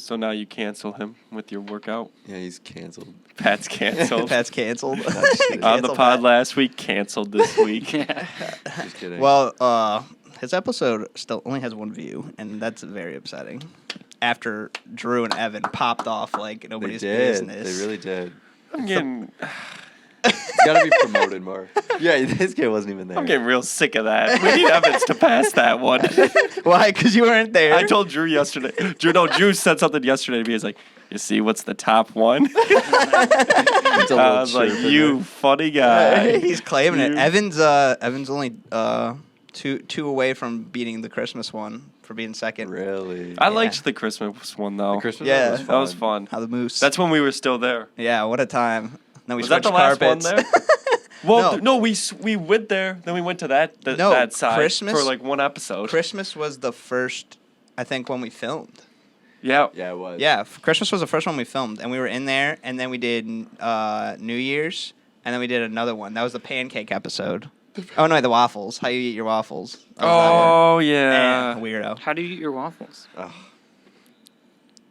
So now you cancel him with your workout? Yeah, he's canceled. Pat's canceled. Pat's canceled. On the pod last week, canceled this week. Just kidding. Well, his episode still only has 1 view, and that's very upsetting. After Drew and Evan popped off like nobody's business. They really did. I'm getting... It's got to be promoted more. Yeah, this kid wasn't even there. I'm getting real sick of that. We need Evans to pass that one. Why? Because you weren't there. I told Drew yesterday. Drew said something yesterday to me. He's like, you see what's the top one? It's a I was like, you funny guy. He's claiming it. Evan's only two away from beating the Christmas one for being second. Really? I liked the Christmas one, though. The Christmas Yeah. one was fun. That was fun. How the moose. That's when we were still there. Yeah, what a time. Then we Was that switched the last carpets. one there? Well, No. no, we went there, then we went to that side Christmas, for like one episode. Christmas was the first, I think, when we filmed. Yeah. Yeah, it was. Yeah, Christmas was the first one we filmed, and we were in there, and then we did New Year's, and then we did another one. That was the pancake episode. Oh, no, the waffles. How you eat your waffles. That was that one. Oh, yeah. Weirdo. How do you eat your waffles? Ugh.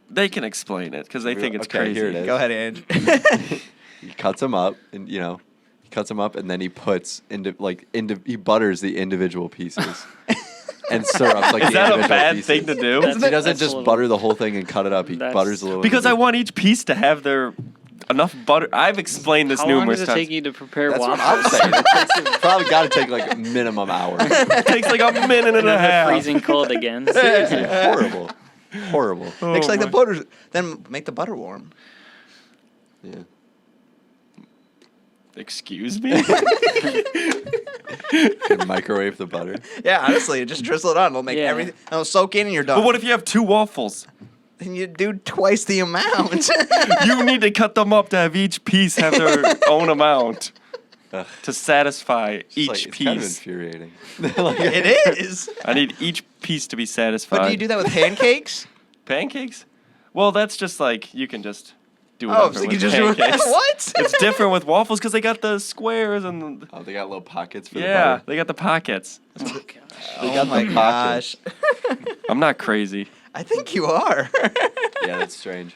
They can explain it because they think it's Okay, crazy. here it is. Go ahead, Ange. He cuts them up, and and then he puts he butters the individual pieces and syrups like Is the that a individual bad pieces. thing to do? That's- He doesn't that's a just little- butter the whole thing and cut it up. He That's- butters a little. Because I want each piece to have their enough butter. I've explained this How long numerous does it times. take you to prepare That's what waffles? I'm saying. It's probably got to take like a minimum hour. It takes like a minute and And a then half. they're freezing cold again. Seriously, horrible. Oh, Mix like the my- butter. Then make the butter warm. Yeah. Excuse me? Can microwave the butter. Yeah, honestly, just drizzle it on. It'll make Yeah. everything. It'll soak in and you're done. But what if you have 2 waffles? Then you do twice the amount. You need to cut them up to have each piece have their own amount Ugh. to satisfy It's each like, it's kind of piece. infuriating. It is. I need each piece to be satisfied. But do you do that with pancakes? Pancakes? Well, that's just like, you can just do Oh, whatever so you with just do it. pancakes. What? It's different with waffles because they got the squares and the, Oh, they got little pockets for the yeah, butter. they got the pockets. They Oh got my the pockets. gosh. I'm not crazy. I think you are. Yeah, that's strange.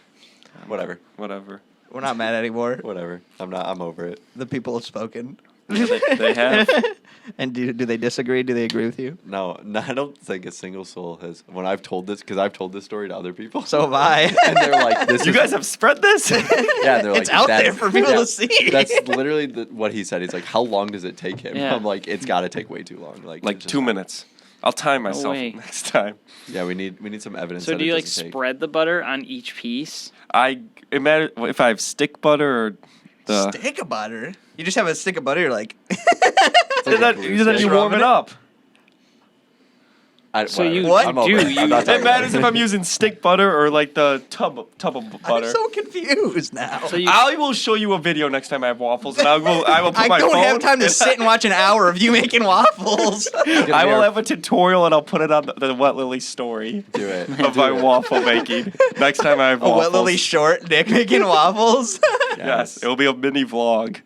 Whatever. Whatever. We're not mad anymore. Whatever. I'm over it. The people have spoken. They have. And do they disagree? Do they agree with you? No, I don't think a single soul has. When I've told this, because I've told this story to other people. So have I. And they're like, "This You is." guys have spread this? Yeah, they're like, It's out there "That's- for people yeah, to see. That's literally what he said. He's like, "How long does it take him?" Yeah. I'm like, "It's got to take way too long." Like Like it's just- 2 minutes. I'll time myself way. next time. Yeah, we need some evidence. So that do it you like doesn't take. spread the butter on each piece? It matters if I have stick butter or the. Stick of butter? You just have a stick of butter, you're like... It's like a glue Then stick. you warm it up. So whatever. you What? I'm over do, it. I'm you- not It talking matters about if I'm using stick butter or like the tub of I'm butter. so confused now. So you- I will show you a video next time I have waffles, and I will put I my don't phone. have time to sit and watch an hour of you making waffles. I will have a tutorial, and I'll put it on the Wet Lily story Do it. of Do my it. waffle making. Next time I have A waffles. wet lily short, Nick making waffles. Yes, it will be a mini vlog.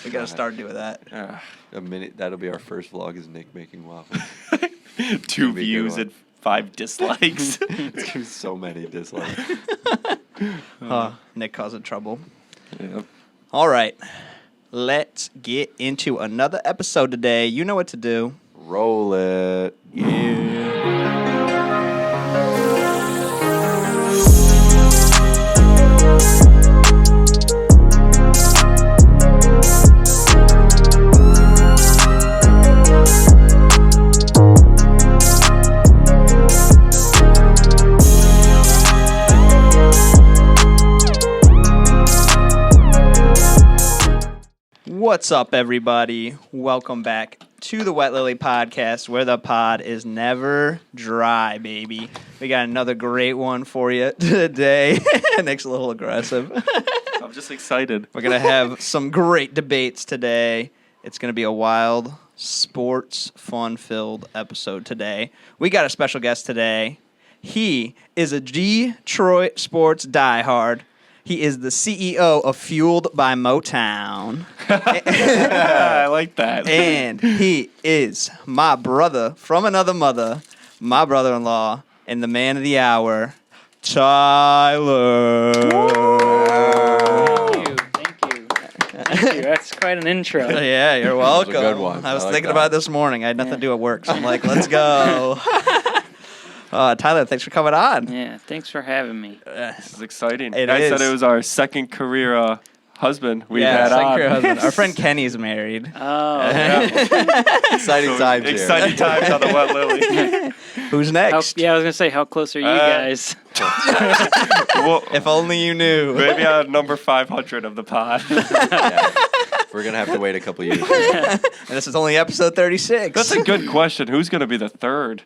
We gotta start doing that. A minute. That'll be our first vlog. Is Nick making waffles? 2 be a good views one. and 5 dislikes. It's gonna be so many dislikes. Nick causing trouble. Yeah. All right. Let's get into another episode today. You know what to do. Roll it. What's up, everybody? Welcome back to the Wet Lily Podcast, where the pod is never dry, baby. We got another great one for you today. Nick's a little aggressive. I'm just excited. We're going to have some great debates today. It's going to be a wild, sports, fun-filled episode today. We got a special guest today. He is a Detroit sports diehard. He is the CEO of Fueled by Motown. I like that. And he is my brother from another mother, my brother-in-law, and the man of the hour, Tyler. Thank you. Thank you. Thank you. That's quite an intro. Yeah, you're welcome. good one. I was I like thinking that. about it this morning. I had nothing to do at work, so I'm like, let's go. Tyler, thanks for coming on. Yeah, thanks for having me. This is exciting. It I said is. it was our second career husband we've Yeah, had second on. career husband. Our friend Kenny's married. Oh, Exciting times here. Exciting times on the Wet Lily. Who's how, next? yeah, I was gonna say, how close are you guys? Well, If only you knew. maybe on number 500 of the pod. Yeah. We're gonna have to wait a couple years. And this is only episode 36. That's a good question. Who's going to be the third?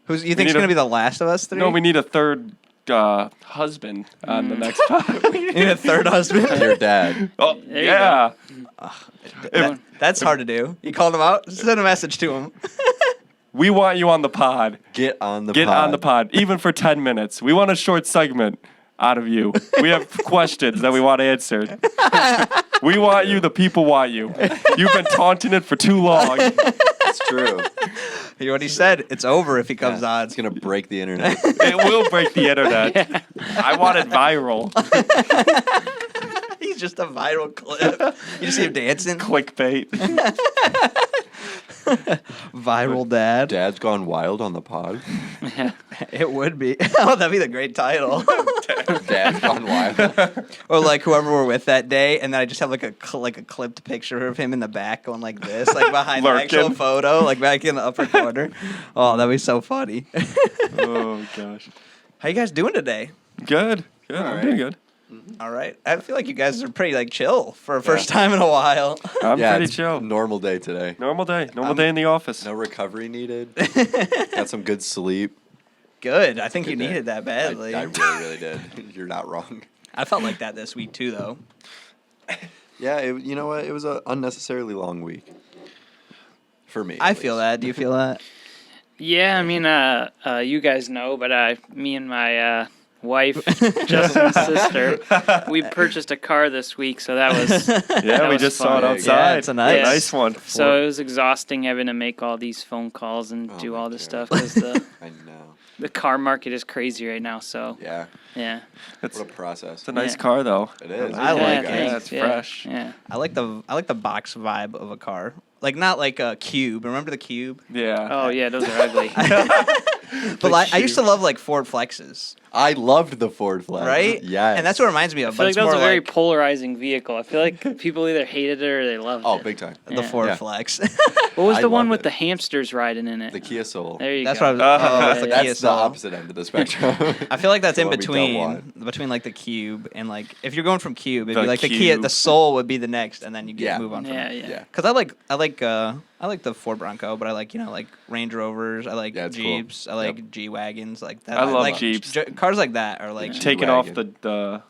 Who's you need think's a- going to be the last of us three? No, we need a third husband on the next pod. You need a third husband. Your dad. Oh, There you yeah. That's hard to do. You called him out. Send a message to him. We want you on the pod. Get on the Get pod. on the pod, even for 10 minutes. We want a short segment out of you. We have questions that we want answered. We want you. The people want you. You've been taunting it for too long. It's true. You know what he said? It's over if he comes Yeah, on. It's gonna break the internet. It will break the internet. I want it viral. He's just a viral clip. You just see him dancing. Clickbait. Viral dad. Dad's gone wild on the pod. It would be. Oh, that'd be the great title. Dad's gone wild. Or like whoever we're with that day, and then I just have like a clipped picture of him in the back going like this, like behind the actual Lurking. photo, like back in the upper corner. Oh, that'd be so funny. Oh, gosh. How you guys doing today? Good. Good. All I'm right. doing good. All right. I feel like you guys are pretty like chill for a first time in a while. I'm Yeah, pretty it's chill. Normal day today. Normal day. Normal day in the office. No recovery needed. Got some good sleep. Good. I think you Good day. needed that I badly. really, really did. You're not wrong. I felt like that this week too, though. Yeah, you know what? It was an unnecessarily long week. For me. I at feel least. that. Do you feel that? Yeah, I mean, you guys know, but me and my wife, Justin's sister, we purchased a car this week, so that was Yeah, that we was just saw it fun. outside. Yeah, it's a nice- nice one. So it was exhausting having to make all these phone calls and Oh do my all this God. stuff because I know. the car market is crazy right now. So Yeah. yeah, It's, What a process. it's a nice Yeah. car, though. It is. I like yeah, it. Yeah, it's fresh. Yeah, I like the box vibe of a car. Like not like a cube. Remember the cube? Yeah. oh yeah, those are ugly. But like, I used to love like Ford Flexes, I loved the Ford Flag. right? Yes. And that's what it reminds me I of. feel But like it's that was more a very like polarizing vehicle. I feel like people either hated it or they loved Oh, it. big time. the Yeah. Ford Yeah. Flex. What was I the one love with it. the hamsters riding in it? The Kia Soul. There you That's go. what I was. Oh, Yeah, that's the That's Kia the Soul. opposite end of the spectrum. I feel like that's The in one we don't between like the cube and like if you're going from cube, it'd The be like the Kia, Cube. the Soul would be the next, and then you get Yeah. move on from Yeah, there. yeah. Yeah. Cause I like the Ford Bronco, but I like like Range Rovers, I like Yeah, it's cool. Jeeps, I like Yep. G wagons, like that. I love like Jeeps. Cars like that are like Taking off G-Wagon. the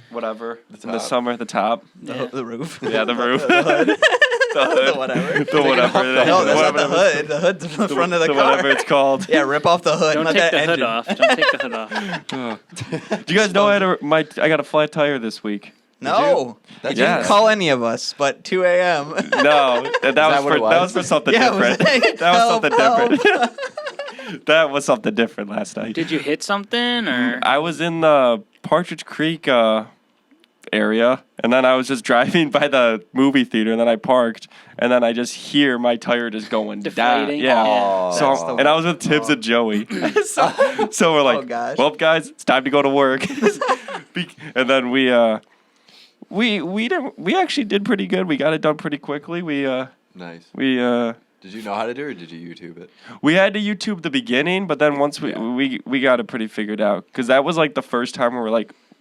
whatever in the top. summer, the top. the, the roof. Yeah, the roof. the hood. The hood. The whatever. The whatever. No, that's not the whatever hood. The hood's the front of the car. Whatever it's called. Yeah, rip off the hood. Don't let take that the hood engine. off. Don't take the hood off. Do you guys know I got a flat tire this week? No, That's you didn't Yes. call any of us, but 2 a.m. No, that was what for it was? that was for something Yeah, it was different. like, That was help, something different. That was something different last night. Did you hit something or? I was in the Partridge Creek area, and then I was just driving by the movie theater, and then I parked, and then I just hear my tire just going down. Deflating? Yeah. Oh, So that's the and I was with Tibbs and Joey. so we're like, Oh, gosh. well, guys, it's time to go to work. And then we actually did pretty good. We got it done pretty quickly. Nice. We Did you know how to do it, or did you YouTube it? we had to YouTube the beginning, but then once we got it pretty figured out, because that was like the first time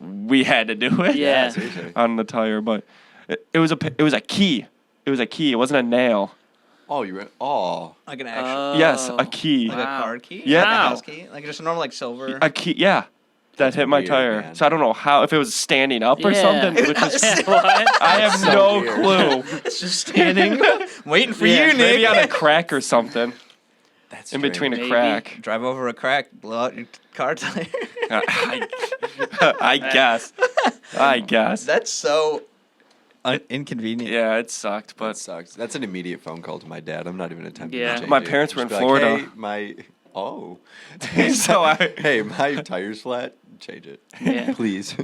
we had to do it. Yeah. Seriously. On the tire, but it was a key. It was a key. It wasn't a nail. Oh, you were. Oh. Like an actual, Yes, a Oh. key. like Wow. a card key. Yeah. like a Wow. house key, like just a normal like silver. A key. Yeah, that That's hit my weird, tire. man. So I don't know how if it was standing up or Yeah. something. Which was, What? I have so no weird. clue. It's just standing, waiting for Yeah, you, Nick. maybe on a crack or something. That's In between a Maybe. crack. Drive over a crack, blow out your car tire. I guess. I guess. That's so inconvenient. Yeah, it sucked, That but sucks. That's an immediate phone call to my dad. I'm not even attempting Yeah. to change My it. parents were Just in be like, Florida. Hey, my. Oh. So I- Hey, my tire's flat. change it. Yeah. Please.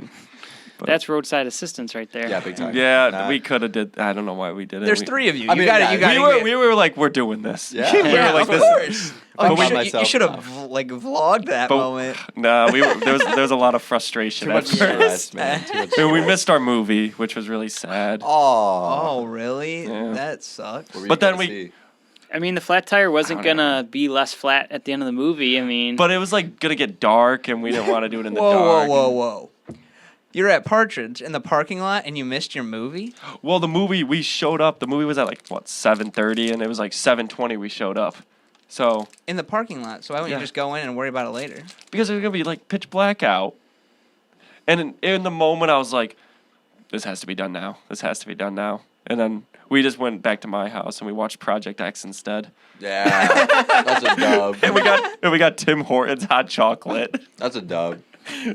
That's roadside assistance right there. Yeah, big time. Yeah, Nah. we could have did. I don't know why we did it. There's We- 3 of you. I mean, You got yeah, it. You got it. We were like, we're doing this. Yeah. we were Yeah, like of this. course. I'm Oh, by you myself should now. have vlogged that But moment. nah, there was a lot of frustration. Too at much first. stress, man. Too much I mean, we stress. missed our movie, which was really sad. Oh, really? Yeah. That sucks. What were you But then gonna we- see? I mean, the flat tire wasn't I don't gonna be less flat at the end of the movie. I mean, But it was like gonna get dark, and we didn't want to do it in the Whoa, dark. whoa. You're at Partridge in the parking lot and you missed your movie? Well, the movie we showed up. The movie was at like 7:30, and it was like 7:20 we showed up. So In the parking lot. So why wouldn't Yeah. you just go in and worry about it later? because it was gonna be like pitch black out, and in the moment I was like, "This has to be done now. This has to be done now." And then we just went back to my house and we watched Project X instead. Yeah, that's a dub. And we got Tim Hortons hot chocolate. That's a dub.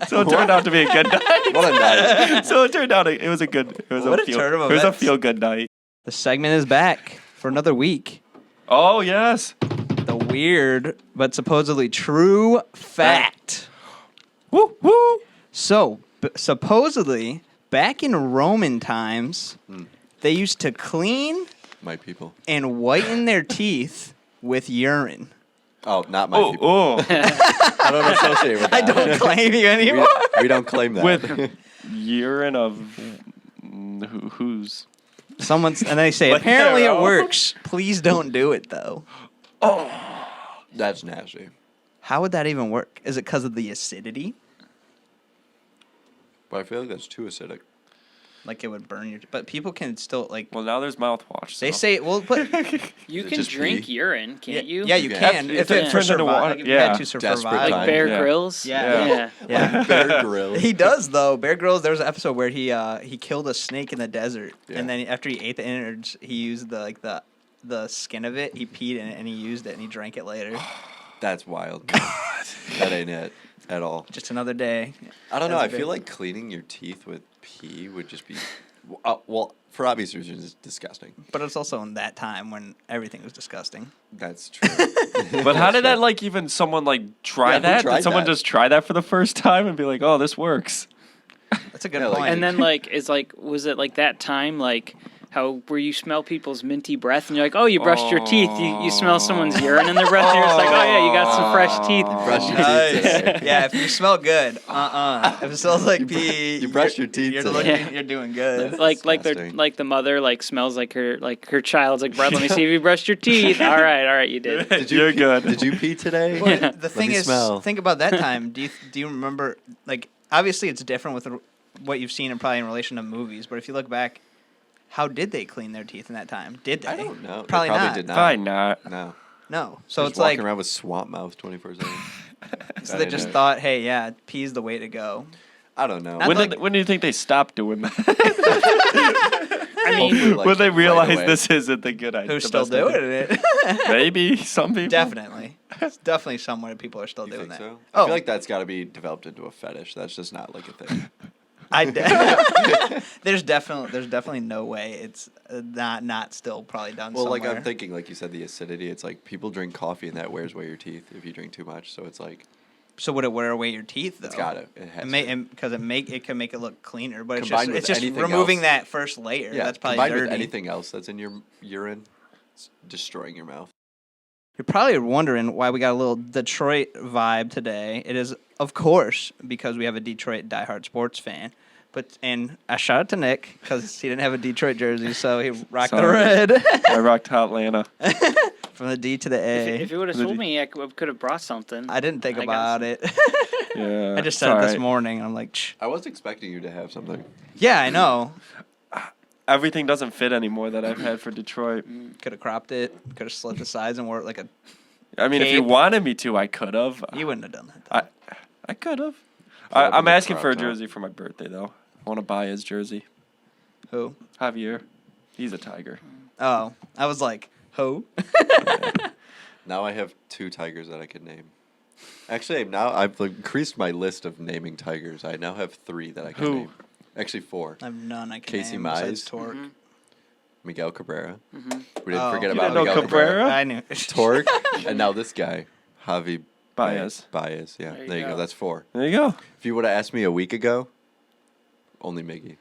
So it turned out to be a good night. What a night. So it turned out it was a good. It was What a feel. turn of It was a events. feel good night. The segment is back for another week. Oh yes. The weird but supposedly true fact. Woo woo. So, supposedly, back in Roman times, they used to clean My people. and whiten their teeth with urine. Oh, not my Oh people. oh. I don't associate with that. I don't claim you anymore. We don't claim that. With urine of who's. Someone's and they say Like, apparently yeah, it oh. works. Please don't do it though. That's nasty. How would that even work? Is it because of the acidity? But I feel like that's too acidic. Like it would burn your. But people can still like. Well, now there's mouthwash. They so. say well, but you Is it can just drink pee? urine, can't you? Yeah, you You can. can. If It it turns into water, like, if you yeah. had to Desperate survive. time. Like Bear Yeah. Grylls. Yeah. Yeah. Bear Grylls. He does though. Bear Grylls. There was an episode where he killed a snake in the desert, Yeah. and then after he ate the innards, he used the skin of it. He peed in it and he used it and he drank it later. That's wild. That ain't it at all. Just another day. I don't know. That's I a feel big- like cleaning your teeth with pee would just be, well, for obvious reasons, it's disgusting. But it's also in that time when everything was disgusting. That's true. But how did that like even someone like try Yeah, who that? tried Did someone that? just try that for the first time and be like, "Oh, this works"? That's a good Yeah, like- point. And then was it like that time like how where you smell people's minty breath and you're like, oh, you brushed your teeth. You smell someone's urine in their breath. And you're just like, oh yeah, you got some fresh teeth. Brush your teeth today. Yeah, if you smell good, If it smells like pee, you brush your teeth You're, today. looking, you're doing good. Like Disgusting. the mother like smells like her child's like breath. Let me see if you brushed your teeth. All right, you did. Did you You're pee, good. Did you pee today? Well, the thing me is, smell. think about that time. Do you remember? Like, obviously, it's different with what you've seen and probably in relation to movies. But if you look back, how did they clean their teeth in that time? Did they? I don't know. They Probably not. did not. Probably not. No. No. So Just it's like walking around with swamp mouth 24/7. so they just thought, hey, yeah, pee's the way to go. I don't know. Not like- When do you think they stopped doing that? I mean, Hopefully, like, when they right realize away. this isn't the good idea. Who's the still best doing idea. it? Maybe some people. Definitely. It's definitely somewhere people are still You doing think that. so? I Oh, feel like that's got to be developed into a fetish. That's just not like a thing. there's definitely no way it's not still probably done Well, somewhere. like I'm thinking, like you said, the acidity. It's like people drink coffee and that wears away your teeth if you drink too much. So it's like So would it wear away your teeth though? it's got to. It has Because it can make it look cleaner, but Combined with it's just anything removing else. that first layer. Yeah, That's probably combined dirty. with anything else that's in your urine, it's destroying your mouth. You're probably wondering why we got a little Detroit vibe today. It is, of course, because we have a Detroit diehard sports fan. And I shout out to Nick because he didn't have a Detroit jersey, so he rocked the Sorry. red I rocked Atlanta. from the D to the A. if you would have told me, I could have brought something. I didn't think I got about some. it. Yeah. I just it's said it this alright. morning. I'm like, Shh. I was expecting you to have something. Yeah, I know. Everything doesn't fit anymore that I've had for Detroit. Could have cropped it. Could have slit the sides and wore it like a. I mean, if you Cape. wanted me to, I could have. You wouldn't have done that. Though. I could have. Club I'm in the asking for a crop top. jersey for my birthday though. I want to buy his jersey. Who? Javier. He's a Tiger. Oh, I was like, who? Now I have 2 tigers that I could name. Actually, now I've increased my list of naming tigers. I now have 3 that I can Who? name. Actually, 4. I have none. I can Casey name besides Mize. Torque. Miguel Cabrera. Mm-hmm. We didn't Oh. forget You about didn't know Miguel Cabrera. Cabrera? I knew. Torque, and now this guy, Javi Baez. Baez, yeah. There There you you go. go. That's 4. There you go. If you would have asked me a week ago, only Miggy.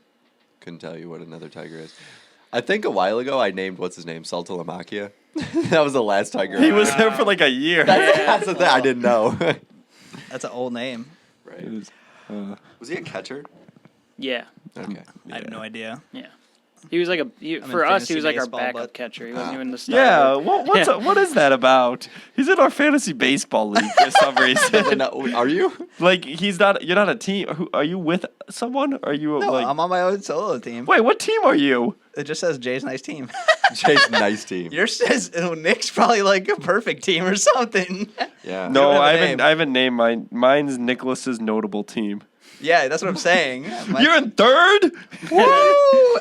Couldn't tell you what another tiger is. I think a while ago I named, what's his name, Saltalamakia. That was the last tiger. He I was named. there for like a year. That's the thing. I didn't know. That's an old name. Right. It was, Was he a catcher? Yeah. Okay. I have no idea. Yeah. He was like I'm for in us, he fantasy was like our baseball, backup but- catcher. He wasn't even the starter. yeah. What's Yeah. what is that about? He's in our fantasy baseball league for some reason. Are you? Like he's not. You're not a team. Are you with someone? Are you No, like? I'm on my own solo team. Wait, what team are you? It just says Jay's nice team. Jay's nice team. Yours says Nick's probably like a perfect team or something. Yeah. No, have a I name. haven't. I haven't named mine. Mine's Nicholas's notable team. Yeah, that's what I'm saying. You're in third. Woo!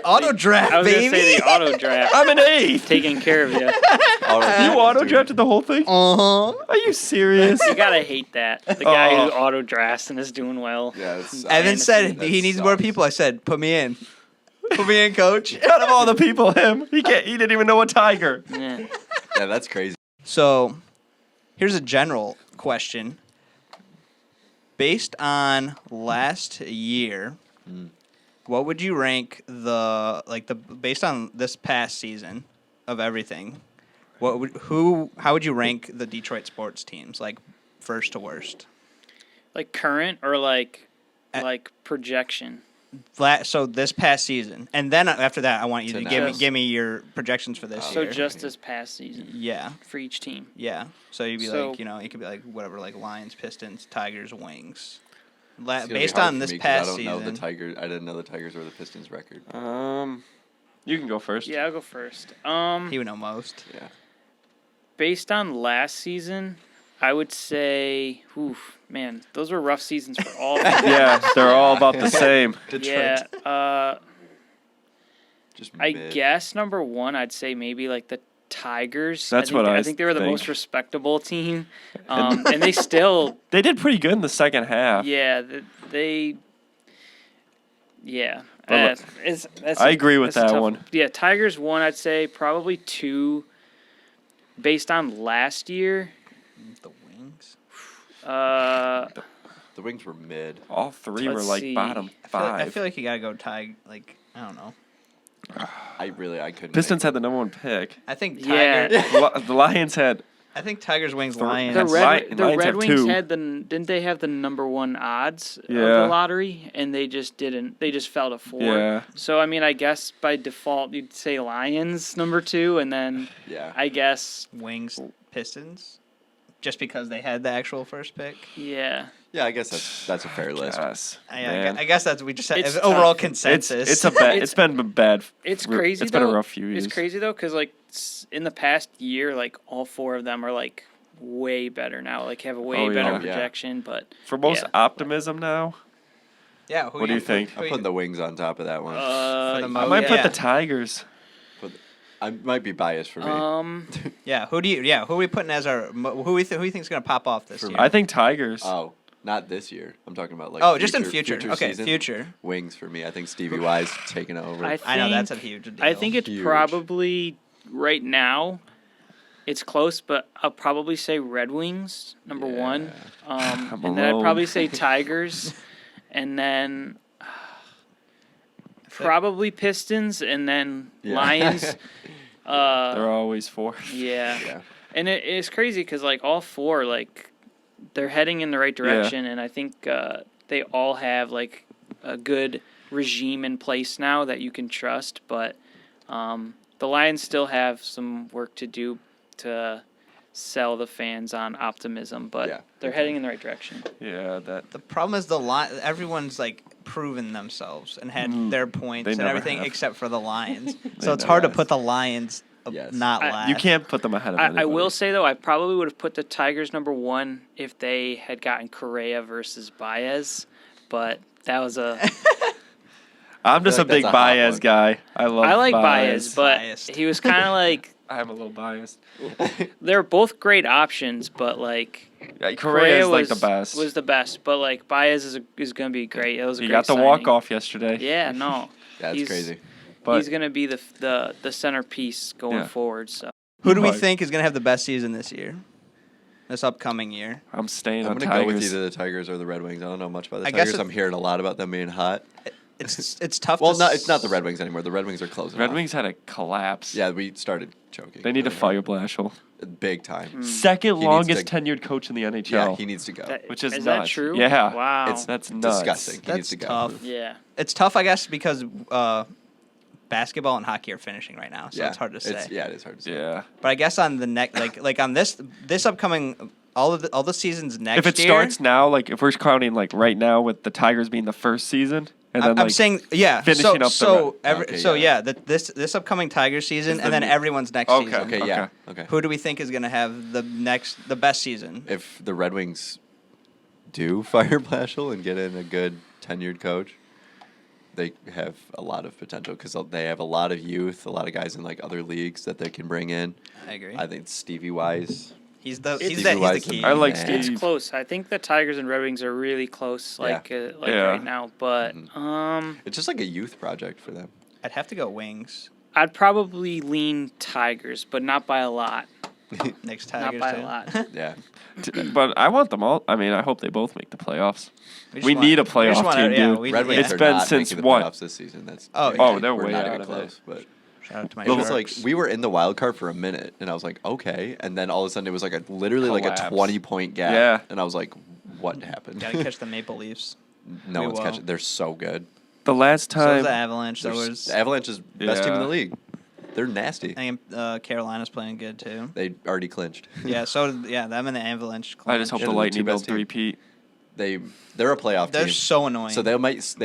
Auto draft, I was baby. gonna say the auto draft, I'm in eighth. taking care of you. You auto drafted the whole thing? Uh-huh. Are you serious? You gotta hate that. The guy Oh. who auto drafts and is doing well. Yeah. It's, Evan said That he needs more sucks. people. I said, put me in. Put me in, coach. Out of all the people, him. He can't. He didn't even know a tiger. Yeah. Yeah, that's crazy. So, here's a general question. Based on last year, what would you rank based on this past season of everything? How would you rank the Detroit sports teams, like first to worst? Like current or like Uh, projection. So this past season, and then after that, I want you to Tonight. give me your projections for this Oh, So year. just this past season Yeah, for each team. yeah. So you'd be So- like, it could be like whatever, like Lions, Pistons, Tigers, Wings. It's gonna be Based hard on for this me 'cause past I don't know the season, Tigers. I didn't know the Tigers were the Pistons record. You can go first. Yeah, I'll go first. he would know most. Yeah. Based on last season, I would say, oof, man, those were rough seasons for all. of them. Yeah, they're all about the same. Detroit. Yeah. Just I mid. guess number one, I'd say maybe like the Tigers. That's I think, what I I think they were the think. most respectable team, and they still, They did pretty good in the second half. yeah, they, yeah. But That's I agree with that's a that tough- one. Yeah, Tigers one, I'd say probably two. Based on last year, The Wings. The Wings were mid. All three were Let's like see. bottom I five. feel like you gotta go like I don't know. I couldn't. Pistons had the number one pick. I think Yeah. The Lions had. I think Tigers, Wings, Three. Lions. the That's Red, Lions the Red have Wings two. had didn't they have the number one odds of Yeah. the lottery, and they just didn't. They just fell to 4. Yeah. So I mean, I guess by default you'd say Lions number 2, and then Yeah. I guess Wings, Pistons, just because they had the actual first pick. yeah. Yeah, I guess that's a fair list. Yes, I man. guess that's we just had It's an overall tough. consensus. It's a bad. It's been a bad. It's crazy. It's been a though. rough few years. It's crazy though, because like in the past year, like all 4 of them are like way better now. Like have a way Oh, yeah. better Oh, yeah. projection, but For most yeah. optimism now, yeah. What do you think? I'm putting the Wings on top of that one. For the I most- might put yeah. the Tigers. I might be biased for me. Yeah. Who are we putting as our who you think's gonna pop off this For year? me. I think Tigers. Oh, not this year. I'm talking about like. Oh, just in future. Okay, season. future. Wings for me. I think Stevie Y's taking over. I know that's a think- huge deal. I think it's Huge. probably right now. It's close, but I'll probably say Red Wings number Yeah. 1, I'm and then I'd alone. probably say Tigers, and then probably Pistons, and then Yeah. Lions. They're always fourth. Yeah, Yeah. and it's crazy because like all 4 like they're heading in the right direction, and I think they all have like a good regime in place now that you can trust. But the Lions still have some work to do to sell the fans on optimism, but Yeah. they're heading in the right direction. Yeah, that. the problem is everyone's like proven themselves and had their points They and never everything have. except for the Lions. They So it's hard to never put the Lions Yes. not I- last. You can't put them ahead of I anybody. will say though, I probably would have put the Tigers number 1 if they had gotten Correa versus Baez, but that was a. I'm just feel a like big that's a hot Baez one. guy. I love. I like Baez, but Biased. he was kind of like I'm a little biased. they're both great options, but like Yeah, Correa is like was, the best. Was the best, but like Baez is going to be great. It was a He great got the signing. walk off yesterday. Yeah, no, That's he's- crazy. But he's going to be the centerpiece going Yeah. forward. So Who do we But- think is going to have the best season this year? this upcoming year. I'm staying I'm on going to go with Tigers. either the Tigers or the Red Wings. I don't know much about the I guess Tigers. I'm hearing a lot about them being hot. It's tough. Well, to it's not the Red Wings anymore. The Red Wings are closing Red off. Wings had a collapse. Yeah, we started choking. They need to really fire hard. Blashill. Big time. Second He needs longest to- tenured coach in the NHL. Yeah, he needs to go. which is Is nuts. that true? Yeah. Wow. That's nuts. Disgusting. He needs That's to go. tough. Yeah. It's tough, I guess, because basketball and hockey are finishing right now, so it's hard to say. It is hard to say. Yeah. But I guess on the next, like on this upcoming, all the seasons next If it year. starts now, like if we're counting like right now with the Tigers being the first season, and then I'm like saying, yeah. finishing up so the every, Okay, so yeah. this upcoming Tigers season, Is the and then new- everyone's next Okay. season. Okay, yeah. Okay. Who do we think is going to have the best season? If the Red Wings do fire Blashill and get in a good tenured coach, they have a lot of potential because they have a lot of youth, a lot of guys in like other leagues that they can bring in. I agree. I think Stevie Wise. He's the Wise key. and- I like Man. Steve. It's close. I think the Tigers and Red Wings are really close, like Yeah. right now. But It's just like a youth project for them. I'd have to go Wings. I'd probably lean Tigers, but not by a lot. Next Not Tigers. by too. a lot. Yeah. But I want them all. I mean, I hope they both make the playoffs. just We want- need a we just playoff want- team, yeah, dude. we- Red Wings It's are been not since making the what? playoffs this season. That's Oh, crazy. yeah. Oh, they're We're way not out even of close, it. but Shout out to my it was like Sharks. we were in the wild card for a minute, and I was like, okay, and then all of a sudden it was like literally like a Collapse. 20-point gap, Yeah. and I was like, what happened? Gotta catch the Maple Leafs. No We one's will. catching. They're so good. The last So was time the Avalanche. So They're was the Avalanche is best team in the Yeah. league. They're nasty. I think Carolina's playing good too. They already clinched. Yeah. So them and the Avalanche. I just hope Yeah, the they're the Lightning two don't best teams. three-peat. They're a playoff They're team. so annoying. So they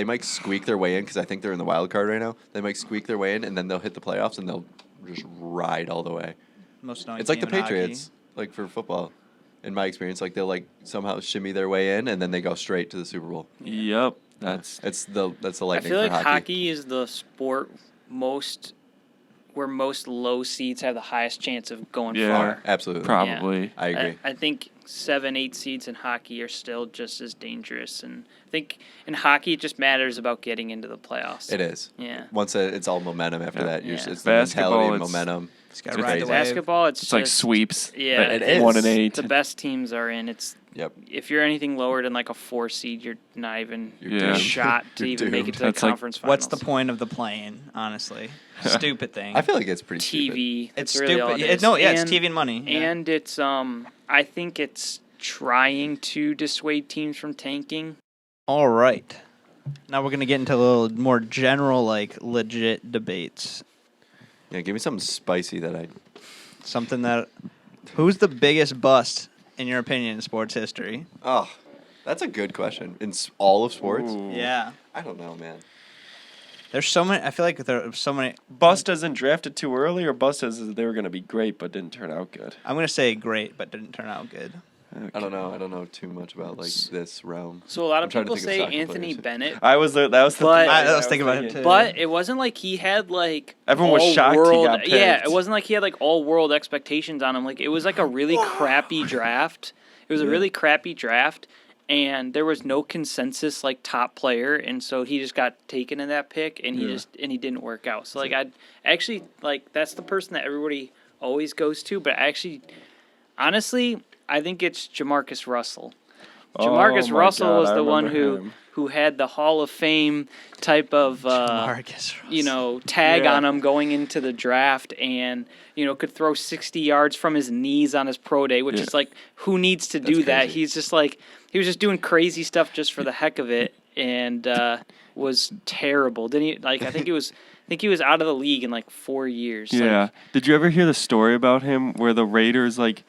might squeak their way in because I think they're in the wild card right now. They might squeak their way in, and then they'll hit the playoffs and they'll just ride all the way. most annoying. It's like the team in hockey. Patriots, like for football. In my experience, like they'll like somehow shimmy their way in, and then they go straight to the Super Bowl. Yep. That's That's the I lightning feel for like hockey. hockey is the sport where most low seeds have the highest chance of going Yeah. far. Absolutely. probably. I agree. I think 7, 8 seeds in hockey are still just as dangerous, and I think in hockey it just matters about getting into the playoffs. It is. Yeah. Once it's all momentum after Yeah. that. Yeah. It's the Basketball, mentality and it's- momentum. Just gotta It's ride the crazy. wave. Basketball, It's like just- sweeps. Yeah, Like, it is. 1 and 8. The best teams are in. It's Yep. if you're anything lower than like a 4 seed, you're not even You're Yeah. a doomed. shot to You're even make it doomed. to That's the like- conference finals. What's the point of the play-in? Honestly, stupid thing. I feel like it's pretty TV. it's That's really all stupid. it is. No, yeah, And- it's TV and money. Yeah. And it's I think it's trying to dissuade teams from tanking. All right. Now we're gonna get into a little more general, like legit debates. Yeah, give me something spicy that I. Something that, who's the biggest bust in your opinion in sports history? Oh, that's a good question. In all of sports, Ooh. Yeah. I don't know, man. There's so many. I feel like there are so many. Bust as in drafted too early, or bust as in they were going to be great but didn't turn out good? I'm gonna say great, but didn't turn out good. I don't know. I don't know too much about like this realm. So a lot I'm of trying to people think of say soccer Anthony players. Bennett, That was the But- thing I was thinking about him too. but it wasn't like he had like Everyone was shocked he all-world- got Yeah, picked. it wasn't like he had like all world expectations on him. Like it was like a really crappy draft. It was a really crappy draft, and there was no consensus like top player, and so he just got taken in that pick, and he didn't work out. So like I'd actually like that's the person that everybody always goes to, but actually, honestly, I think it's Jamarcus Russell. Jamarcus Oh my Russell God, was I the one remember him. who had the Hall of Fame type of Marcus tag Yeah. on him going into the draft, and could throw 60 yards from his knees on his pro day, which Yeah. is like who needs to do That's that? crazy. He's just like he was just doing crazy stuff just for the heck of it, and was terrible. Didn't he? Like I think he was out of the league in like 4 years. Yeah. Like, Did you ever hear the story about him where the Raiders like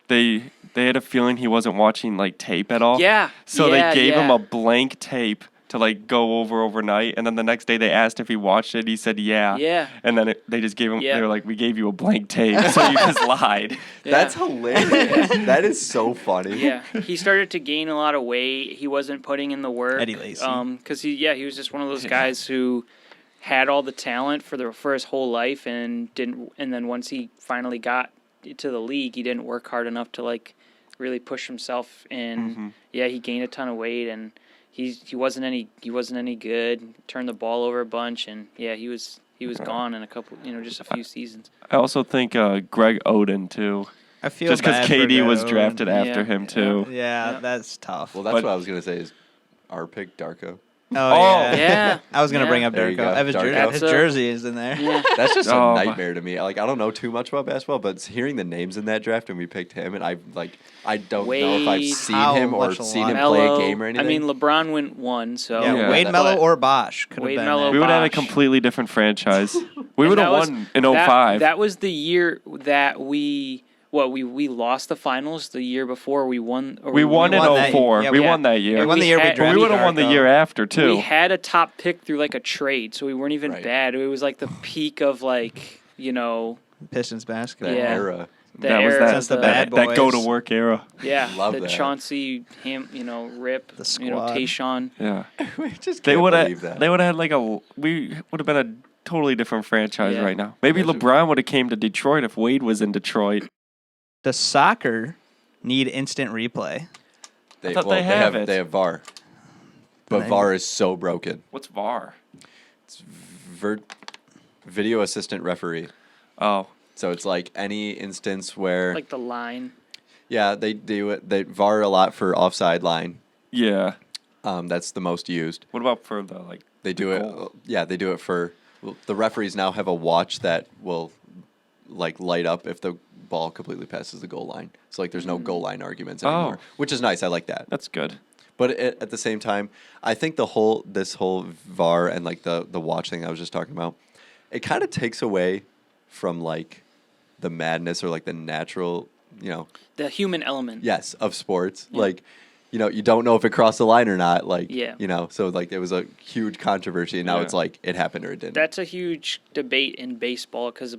they had a feeling he wasn't watching like tape at all? Yeah. So yeah, they gave him yeah. a blank tape to like go over overnight, and then the next day they asked if he watched it. He said yeah. Yeah. And then they just gave him. Yeah. They were like, "We gave you a blank tape, so you just lied." Yeah. That's hilarious. That is so funny. Yeah, he started to gain a lot of weight. He wasn't putting in the work. Eddie Lacy. Because he was just one of those guys who had all the talent for his whole life and didn't. And then once he finally got to the league, he didn't work hard enough to like really push himself. And yeah, he gained a ton of weight, and he wasn't any good. Turned the ball over a bunch, and yeah, he was gone in a couple, just a few seasons. I also think Greg Oden too. I feel Just because bad for KD was Goat. drafted after Yeah, him yeah. too. Yeah, Yeah. that's tough. Well, that's But- what I was gonna say is our pick, Darko. Oh, yeah. Yeah. I was gonna bring up There you Darko. go. His, Darko. his That's a- jersey is in there. Yeah. That's just Oh, a my- nightmare to me. Like I don't know too much about basketball, but hearing the names in that draft and we picked him, and I don't know if I've Wade, seen how him or much a seen lot him of- play a Melo. game or anything. I mean, LeBron went one, so Yeah, Yeah. Wade But- Mello or Bosch could have Wade been Mello, there. We would have had a Bosh. completely different franchise. We And would have that was- won in that- 05. That was the year that we lost the finals. The year before we won. Or we won in won that- 04. yeah, we we- won that year. We won the we year we had- But we drafted would have won the Darko. year after too. We had a top pick through like a trade, so we weren't even Right. bad. It was like the peak of like Pistons basketball. that yeah. era. the that was era that, Since the of bad that go to boys. work era. Yeah, Love the that. Chauncey, Rip, The Tayshawn. squad. Yeah. We just They can't would believe have. that. They would have had like a. We would have been a totally different franchise Yeah. right now. Maybe Imagine. LeBron would have came to Detroit if Wade was in Detroit. Does soccer need instant replay? They, thought they have it. They have VAR, but They- VAR is so broken. What's VAR? It's video assistant referee. Oh, So it's like any instance where Like the line. yeah, they do it. They VAR a lot for offside line. yeah. That's the most used. What about for the like? They do goal? it. Yeah, they do it for well, the referees now have a watch that will like light up if the ball completely passes the goal line. So like there's no goal line arguments anymore, which is nice. I like that. That's good. But at the same time, I think this whole VAR and like the watch thing I was just talking about, it kind of takes away from like the madness or like the natural, The human element. yes, of sports. Yeah. Like, you don't know if it crossed the line or not. Like, Yeah. so like it was a huge controversy, and now Yeah. it's like it happened or it didn't. That's a huge debate in baseball because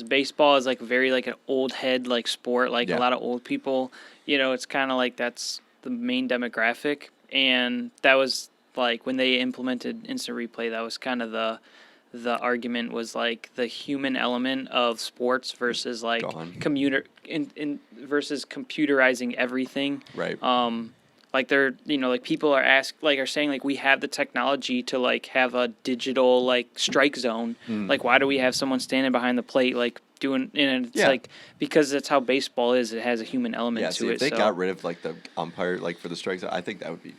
baseball is like very like an old head like sport, like Yeah. a lot of old people. It's kind of like that's the main demographic, and that was like when they implemented instant replay. That was kind of the argument was like the human element of sports versus like Gone. versus computerizing everything. right. Like they're like people are saying like we have the technology to like have a digital like strike zone. Like why do we have someone standing behind the plate like doing and it's Yeah. like because that's how baseball is. It has a human element Yeah. to See, it. if they so got rid of like the umpire like for the strikes, I think that would be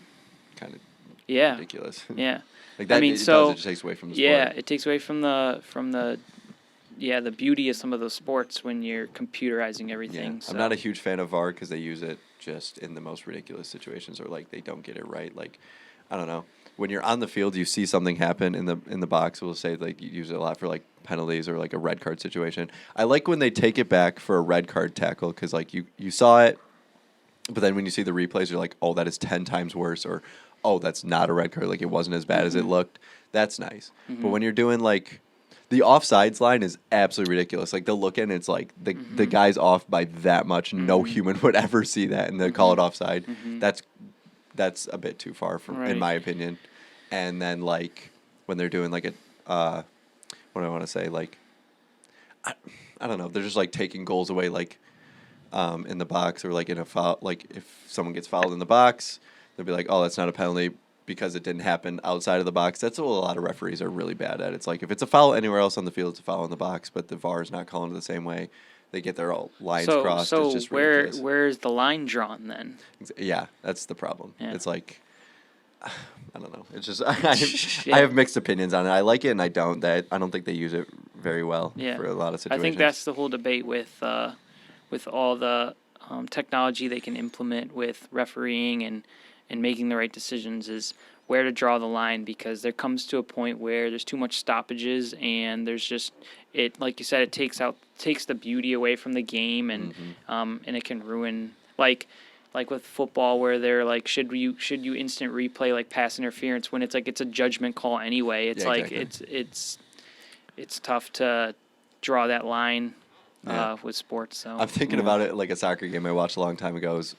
kind of yeah, ridiculous. yeah. Like that. I mean, it so does, it just takes away from the sport. yeah, it takes away from the the beauty of some of those sports when you're computerizing everything. Yeah. So. I'm not a huge fan of VAR because they use it just in the most ridiculous situations or like they don't get it right. Like, I don't know. When you're on the field, you see something happen in the box. We'll say like you use it a lot for like penalties or like a red card situation. I like when they take it back for a red card tackle because like you saw it, but then when you see the replays, you're like, oh, that is 10 times worse, or oh, that's not a red card. Like it wasn't as bad as it looked. That's nice. But when you're doing like the offsides line is absolutely ridiculous. Like they'll look in, it's like the guy's off by that much. No human would ever see that, and they call it offside. That's a bit too far from, Right. in my opinion. And then like when they're doing like what do I want to say? Like I don't know. They're just like taking goals away, like in the box or like in a foul. Like if someone gets fouled in the box, they'll be like, "Oh, that's not a penalty." Because it didn't happen outside of the box. That's what a lot of referees are really bad at. It's like if it's a foul anywhere else on the field, it's a foul in the box, but the VAR is not calling it the same way. They get their all lines crossed. So it's just where ridiculous. where's the line drawn then? Yeah, that's the problem. Yeah. It's like I don't know. It's just I Yeah. have mixed opinions on it. I like it and I don't. I don't think they use it very well Yeah. for a lot of I situations. think that's the whole debate with all the technology they can implement with refereeing and making the right decisions is where to draw the line, because there comes to a point where there's too much stoppages and there's just it like you said, it takes the beauty away from the game, and and it can ruin like with football where they're like should you instant replay like pass interference when it's like it's a judgment call anyway. It's Yeah, like exactly. it's tough to draw that line Yeah. with sports. So I'm thinking about it like a soccer game I watched a long time ago. It was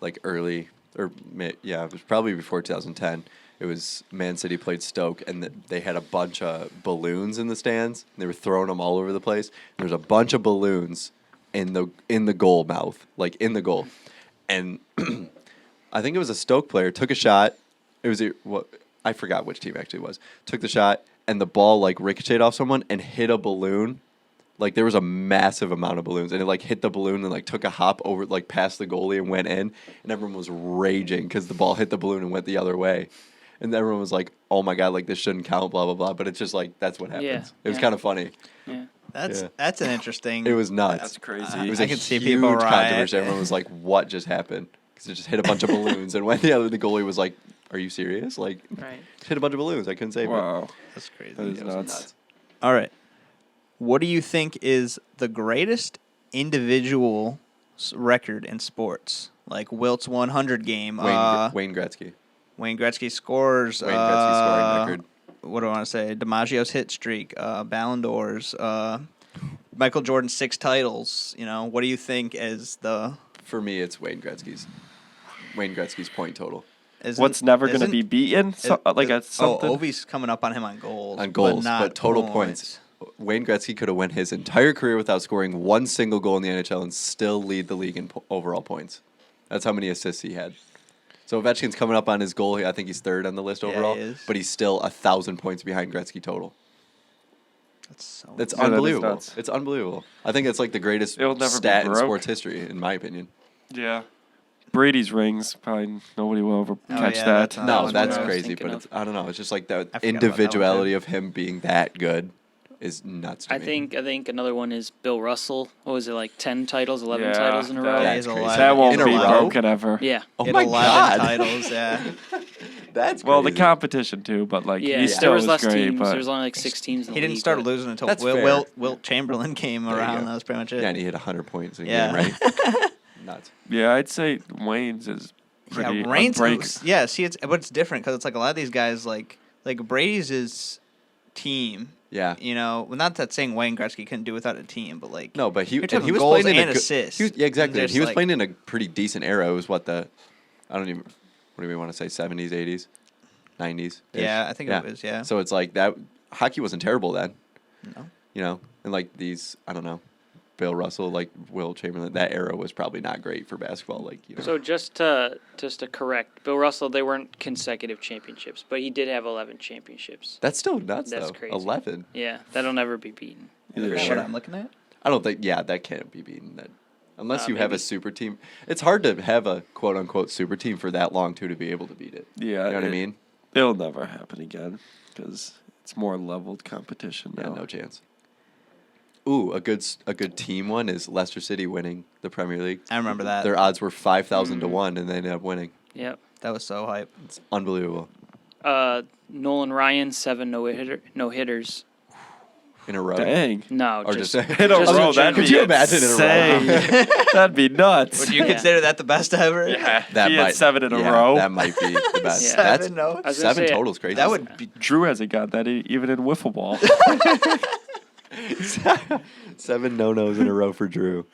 like early, or it was probably before 2010. It was Man City played Stoke, and they had a bunch of balloons in the stands. They were throwing them all over the place. There was a bunch of balloons in the goal mouth, like in the goal. And I think it was a Stoke player took a shot. It was I forgot which team actually it was. Took the shot, and the ball like ricocheted off someone and hit a balloon Like there was a massive amount of balloons, and it like hit the balloon and like took a hop over like past the goalie and went in, and everyone was raging because the ball hit the balloon and went the other way, and everyone was like, "Oh my god, like this shouldn't count," blah blah blah. But it's just like that's what happens. Yeah, It was yeah. kind of funny. Yeah. That's an interesting. It was nuts. That's crazy. It was I a can see huge people riot. controversy. Everyone was like, "What just happened?" Because it just hit a bunch of balloons, and when the goalie was like, "Are you serious?" Like, Right. it hit a bunch of balloons. I couldn't save it. Wow. That's crazy. That is It was nuts. All right. What do you think is the greatest individual record in sports? Like Wilt's 100 game. Wayne Gretzky. Wayne Gretzky scores. Wayne Gretzky scoring record. What do I want to say? DiMaggio's hit streak. Ballon d'Ors. Michael Jordan's 6 titles. You know, what do you think is the? For me, it's Wayne Gretzky's point total. What's never going to be beaten? Something. Ovi's coming up on him on goals. On goals, not but total points. Wayne Gretzky could have went his entire career without scoring one single goal in the NHL and still lead the league in overall points. That's how many assists he had. So Ovechkin's coming up on his goal. I think he's third on the list Yeah, overall, he is. but he's still 1,000 points behind Gretzky total. That's so. That's Yeah, that is unbelievable. nuts. It's unbelievable. I think it's like the greatest It'll never be stat in broke. sports history, in my opinion. Yeah. Brady's rings, probably nobody will ever catch yeah, that. that's No, That was that's what I was crazy, thinking but of. I don't know. It's just like the I forgot about that one, individuality too. of him being that good is nuts to I me. think another one is Bill Russell. What was it, like 10 titles, 11 Yeah, titles in a that- row? That's He's crazy. 11 That won't In a be row? broken ever. Yeah. Oh Hit my 11 god, titles. Yeah. that's Well, the crazy. competition too, but like Yeah, he there still was was less great. teams. But There was only like 6 teams in the He didn't league, start but- losing until That's fair. Wilt Chamberlain came There you around. go. That was pretty much it. Yeah, and he hit 100 points a Yeah. game, right? Nuts. yeah, I'd say Wayne's is pretty Yeah, Reigns. unbreakable. Yeah, see, but it's different because it's like a lot of these guys, like Brady's his team. Yeah. You know, well, not that saying Wayne Gretzky couldn't do without a team, but like No, but he You're talking was goals playing in and a good, assists. Yeah, exactly. And And he was just, playing in a pretty decent era. It was what what do we want to say? 70s, 80s, 90s. Yeah, I think it was, yeah. So it's like that. Hockey wasn't terrible then. No. You know, and like these, I don't know, Bill Russell, like Will Chamberlain. That era was probably not great for basketball. Like you know. So just to correct, Bill Russell, they weren't consecutive championships, but he did have 11 championships. That's still nuts That's though. crazy. 11. Yeah, that'll never be beaten. Yeah. Is For that sure. what I'm looking at? I don't think. Yeah, that can't be beaten. That unless you have a Maybe. super team. It's hard to have a quote unquote super team for that long too to be able to beat it. Yeah, You know what I mean? It'll never happen again because it's more leveled competition Yeah, now. no chance. Ooh, a good team one is Leicester City winning the Premier League. I remember that. Their odds were 5,000 to 1, and they ended up winning. Yep. That was so hype. It's unbelievable. Nolan Ryan, 7 no hitters. In a row. Dang. No, Or just just In a Just in row, that'd general. be Could you imagine in a row? insane. That'd be nuts. Would you Yeah. consider that the best ever? Yeah, That he might had 7 in a yeah, row. That might be the best. Yeah. That's 7, no? I was gonna 7 say, totals crazy. That would be. Drew hasn't got that even in wiffle ball. 7 no-nos in a row for Drew.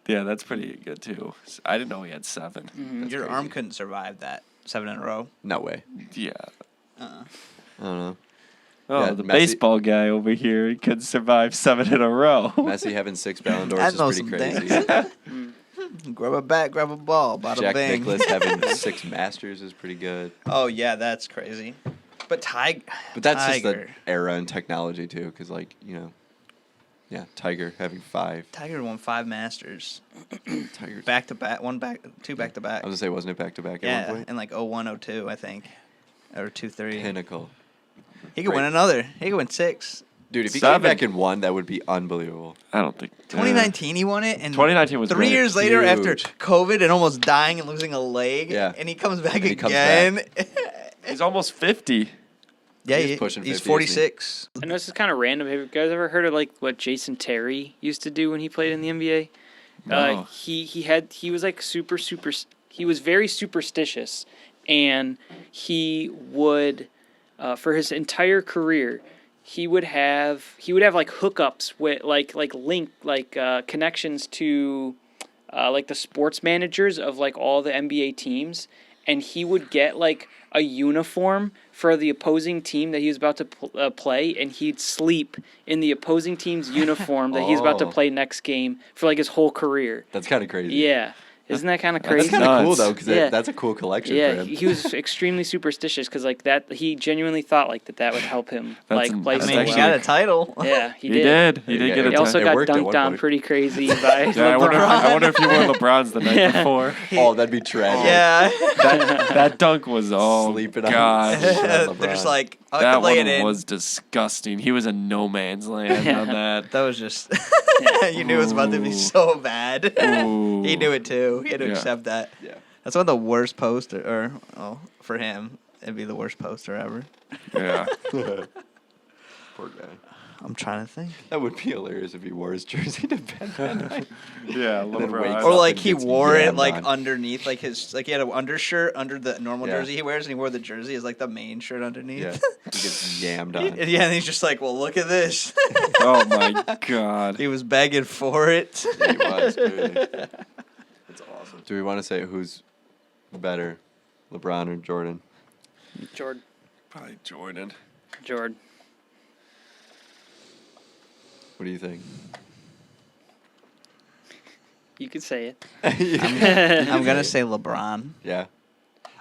Yeah, that's pretty good too. I didn't know he had 7. That's Your crazy. arm couldn't survive that 7 in a row. No way. Yeah. I don't know. Oh, Yeah, the Messi- baseball guy over here could survive 7 in a row. Messi having 6 Ballon d'Ors I is know pretty some crazy. things. Grab a bat, grab a ball, bada Jack bing. Nicklaus having 6 Masters is pretty good. Oh yeah, that's crazy. But Tiger. But that's just the Tiger. era and technology too, because like yeah, Tiger having 5. Tiger won 5 Masters Tiger. back to back, 2 back to back. I was gonna say, wasn't it back to back at Yeah, one point? in like 01, 02, I think, or 2-3. Pinnacle. He could win Right. another. He could win 6. Dude, if he 7. came back and won, that would be unbelievable. I don't think. 2019, he won it, and 2019 was 3 great. years later, after Huge. COVID and almost dying and losing a leg, Yeah. and he comes back And he comes again. He's almost 50. Yeah, He's pushing he's 50, isn't he? 46. I know this is kind of random. Have you guys ever heard of like what Jason Terry used to do when he played in the NBA? No. He was like he was very superstitious, and he would for his entire career he would have like hookups with connections to like the sports managers of like all the NBA teams, and he would get like a uniform for the opposing team that he was about to play, and he'd sleep in the opposing team's uniform that he's about to Oh. play next game for like his whole career. That's kind of crazy. Yeah, Isn't that kind of That's crazy? kind of cool nuts. though, because Yeah. that's a cool collection Yeah, for him. he was extremely superstitious because like that he genuinely thought like that would help him That's like play I that's mean, so he actually- got well. a title. Yeah, He did. He did Yeah, get it a He also It got worked at one dunked on point. pretty crazy by Yeah, I wonder if he wore LeBron's the night Yeah. before. Oh, that'd be tragic. Yeah. That dunk was Sleeping on- God. They're LeBron. just like, I That could lay one it in. was disgusting. He was in no man's land on that. That was just. You knew it was about to be Ooh. so bad. Ooh. He knew it too. He had to Yeah. accept that. Yeah. That's one of the worst poster, for him, it'd be the worst poster ever. Yeah. Poor guy. I'm trying to think. That would be hilarious if he wore his jersey to bed that night. Yeah, then wakes LeBron. up Or like and he gets wore it yammed like on. underneath, like his he had an undershirt under the normal Yeah. jersey he wears, and he wore the jersey as like the main shirt underneath. Yeah. He gets yammed on. Yeah, and he's just like, well, look at this. Oh my God. He was begging for it. Yeah, he was, clearly. That's awesome. Do we want to say who's better, LeBron or Jordan? Jordan. Probably Jordan. Jordan. What do you think? You could say it. I'm gonna say LeBron. Yeah.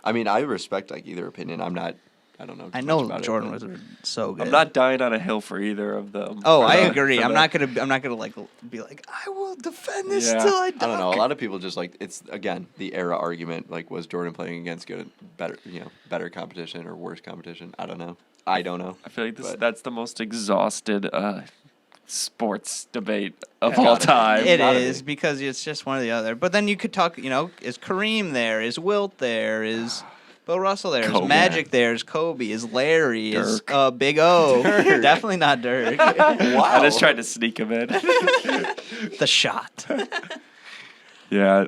I mean, I respect like either opinion. I don't know. I too know much about Jordan it, but- was so good. I'm not dying on a hill for either of them. Oh, For I the- agree. for I'm the- not gonna like be like, I will defend this Yeah. till I die. I don't know. A lot of people just like it's again the era argument. Like, was Jordan playing against good, better competition or worse competition? I don't know. I don't know. I feel like But- that's the most exhausted sports debate of Yeah. all Gotta be. time. It gotta is be. because it's just one or the other. But then you could talk. Is Kareem there? Is Wilt there? Is Bill Russell there? Is Kobe. Magic there? Is Kobe? Is Larry? Is Dirk. Big O? Definitely not Dirk. I just tried to sneak him in. The shot. Yeah,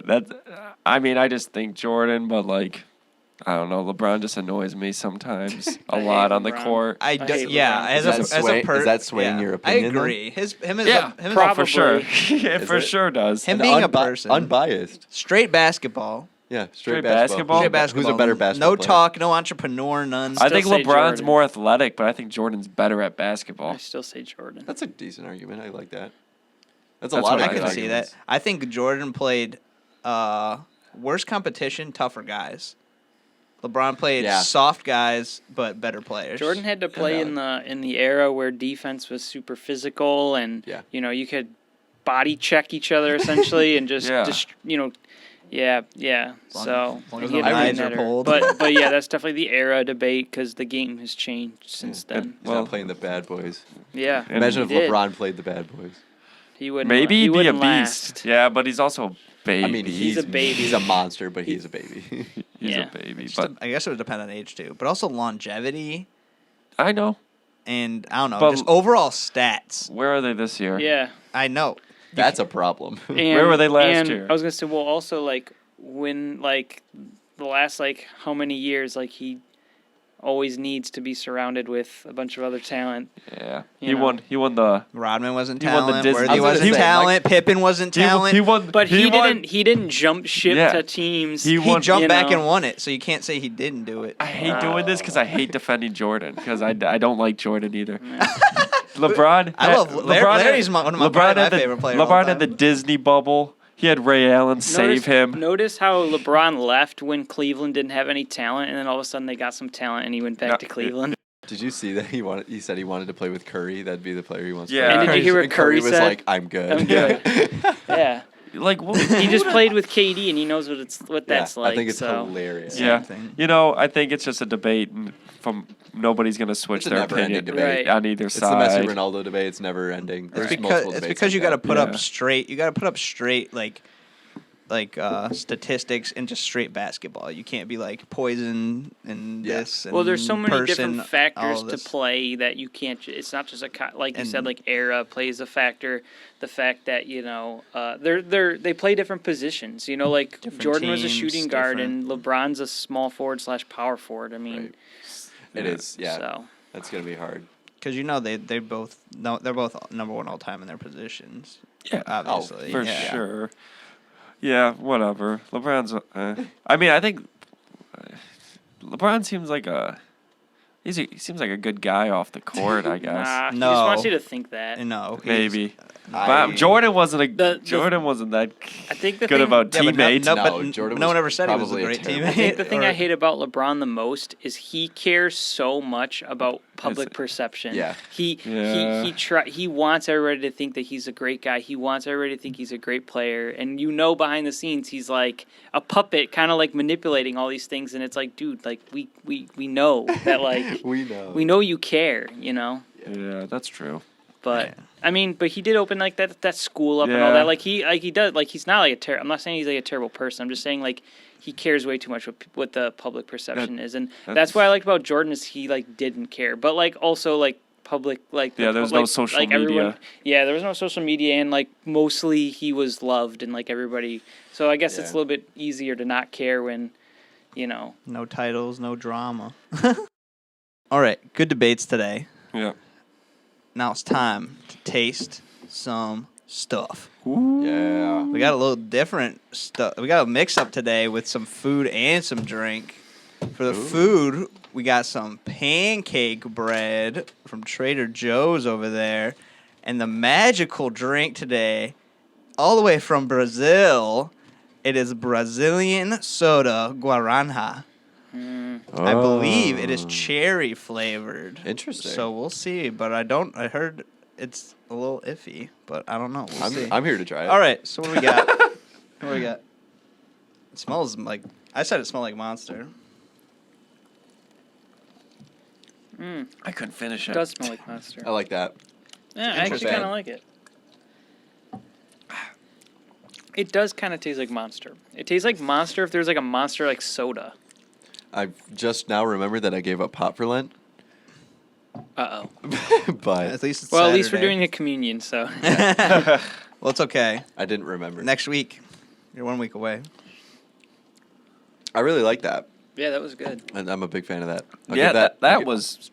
I mean, I just think Jordan, but like, I don't know. LeBron just annoys me sometimes a I hate lot on the LeBron. court. I hate do, LeBron. yeah. Is that swaying your opinion, I then? agree. Him as Yeah, him as oh, for sure. Probably. It Is for it? sure does. Him And being a person. unbiased. Straight basketball. Yeah, Straight straight basketball? Straight basketball. Who's a better basketball No player? talk. No entrepreneur. None. I think Still say LeBron's Jordan. more athletic, but I think Jordan's better at basketball. I still say Jordan. That's a decent argument. I like that. That's a That's lot what of I good can see that. arguments. I think Jordan played worse competition, tougher guys. LeBron played Yeah. soft guys, but better players. Jordan had to play Yeah. in the era where defense was super physical and Yeah. you could body check each other essentially and just Yeah. yeah. long- So as long as he had no to win knives are that era. pulled. But yeah, that's definitely the era debate because the game has changed since then. He's Well- not playing the bad boys. Yeah, And Imagine if he did. LeBron played the bad boys. He wouldn't. Maybe he he'd be a wouldn't beast. last. Yeah, but he's also a baby. I mean, He's a baby. He's a monster, but he's a baby. He's Yeah. a baby. Just But I guess it would depend on age too, but also longevity I know. and I don't know, But- just overall stats. Where are they this year? Yeah. I know. That's a problem. And, Where were they last and year? I was gonna say, well, also like when like the last like how many years like he always needs to be surrounded with a bunch of other talent. Yeah. You He know. won. He won the. Rodman wasn't He won the talent. Disney- I Worthy was gonna wasn't say, talent. Pippen wasn't talent. He won. But he won- didn't jump ship Yeah. to teams. He He won- jumped you back know. and won it, so you can't say he didn't do it. I hate doing this because I hate defending Jordan because I don't like Jordan either. LeBron. I love Larry's one of my had the, favorite players of all LeBron had the time. Disney bubble. He had Ray Allen save him. Notice how LeBron left when Cleveland didn't have any talent, and then all of a sudden they got some talent, and he went back No, to Cleveland. Did you see that he said he wanted to play with Curry? That'd be the player he wants. Yeah. to play And with. did you hear what And Curry Curry was said? like, "I'm good." I'm good. Yeah, Like what? he just played with KD, and he knows what Yeah, that's like. I think it's so. hilarious. Yeah. thing. You know, I think it's just a debate from nobody's gonna switch It's a their never-ending opinion debate. Right. on either It's the Messi side. Ronaldo debate. It's never ending. There's It's multiple because debates you like got to that. put Yeah. up straight. You got to put up straight like statistics and just straight basketball. You can't be like poison and Yeah. this. And Well, there's so many person, different factors all to this. play that you can't. It's not just like you And- said, like era plays a factor. The fact that they play different positions. You know, like Different Jordan was a teams, shooting guard, and LeBron's a small forward / power forward. I mean, Right. It is. Yeah. So That's gonna be hard. Because they're both number one all time in their positions. Yeah. Obviously, For yeah. sure. Yeah, whatever. LeBron's. I mean, I think LeBron seems like a He seems like a good guy off the court, I guess. Nah, he No. just wants you to think that. No, Maybe. I- But Jordan wasn't The- wasn't that I think the good thing, about Yeah, but teammates. no, No, but Jordan no was one ever said he was a probably a great terrible- teammate. I think the thing or- I hate about LeBron the most is he cares so much about public perception. Yeah. He wants everybody to think that he's a great guy. He wants everybody to think he's a great player. And behind the scenes he's like a puppet, kind of like manipulating all these things. And it's like, dude, like we know that like We know. we know you care, you know. Yeah, that's true. But Yeah. I mean, but he did open like that school up and all Yeah. that. Like he does. Like he's not like I'm not saying he's like a terrible person. I'm just saying like he cares way too much what the public perception is, and that's what I liked about Jordan is he like didn't care. But like also like public like Yeah, there's no social media. Yeah, there was no social media, and like mostly he was loved and like everybody. So I guess it's a Yeah. little bit easier to not care when, No titles, no drama. All right, good debates today. Yeah. Now it's time to taste some stuff. Yeah. We got a little different stuff. We got a mix up today with some food and some drink. For the food, we got some pancake bread from Trader Joe's over there. And the magical drink today, all the way from Brazil, it is Brazilian soda guarana. I believe it is cherry flavored. Interesting. So we'll see, but I heard it's a little iffy, but I don't know. We'll see. I'm here to try it. All right, so what do we got? What do we got? It smells like I said it smelled like Monster. I couldn't finish It it. does smell like Monster. I like that. Yeah, I actually Interesting. kind of like it. It does kind of taste like Monster. It tastes like Monster if there's like a Monster like soda. I just now remembered that I gave up pot for Lent, Uh oh. but At least it's Well, at least we're Saturday. doing a communion, so. Well, it's okay. I didn't remember. Next week, you're 1 week away. I really like that, Yeah, that was good. and I'm a big fan of that. I'll Yeah, give that I'll give- was.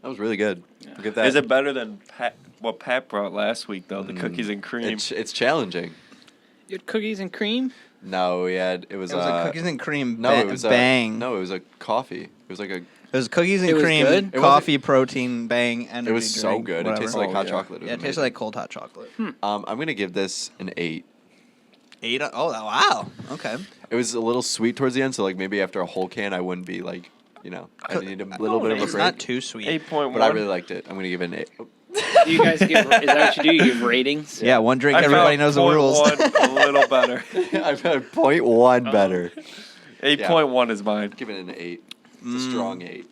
that was really good. Yeah. I'll give that. Is it better than what Pat brought last week though? The cookies and cream. It's challenging. You had cookies and cream? No, we had it was It was a cookies and cream no, it was bang. no, it was a coffee. It was like a. It was cookies and It was cream, good? It coffee, protein, bang, energy It was so drink, good. whatever. It tasted like Oh, hot yeah. chocolate. It was Yeah, it tasted amazing. like cold hot chocolate. I'm gonna give this an 8. 8. Oh, wow. Okay. It was a little sweet towards the end, so like maybe after a whole can, I wouldn't be like, I need a little bit of a It's break. not too sweet. 8.1. But I really liked it. I'm gonna give it an 8. Do you guys give? Is that what you do? You give ratings? Yeah, one drink. I Everybody found knows the rules. 0.1 a little better. I've had 0.1 better. 8.1 is mine. Give it an 8. It's a strong 8.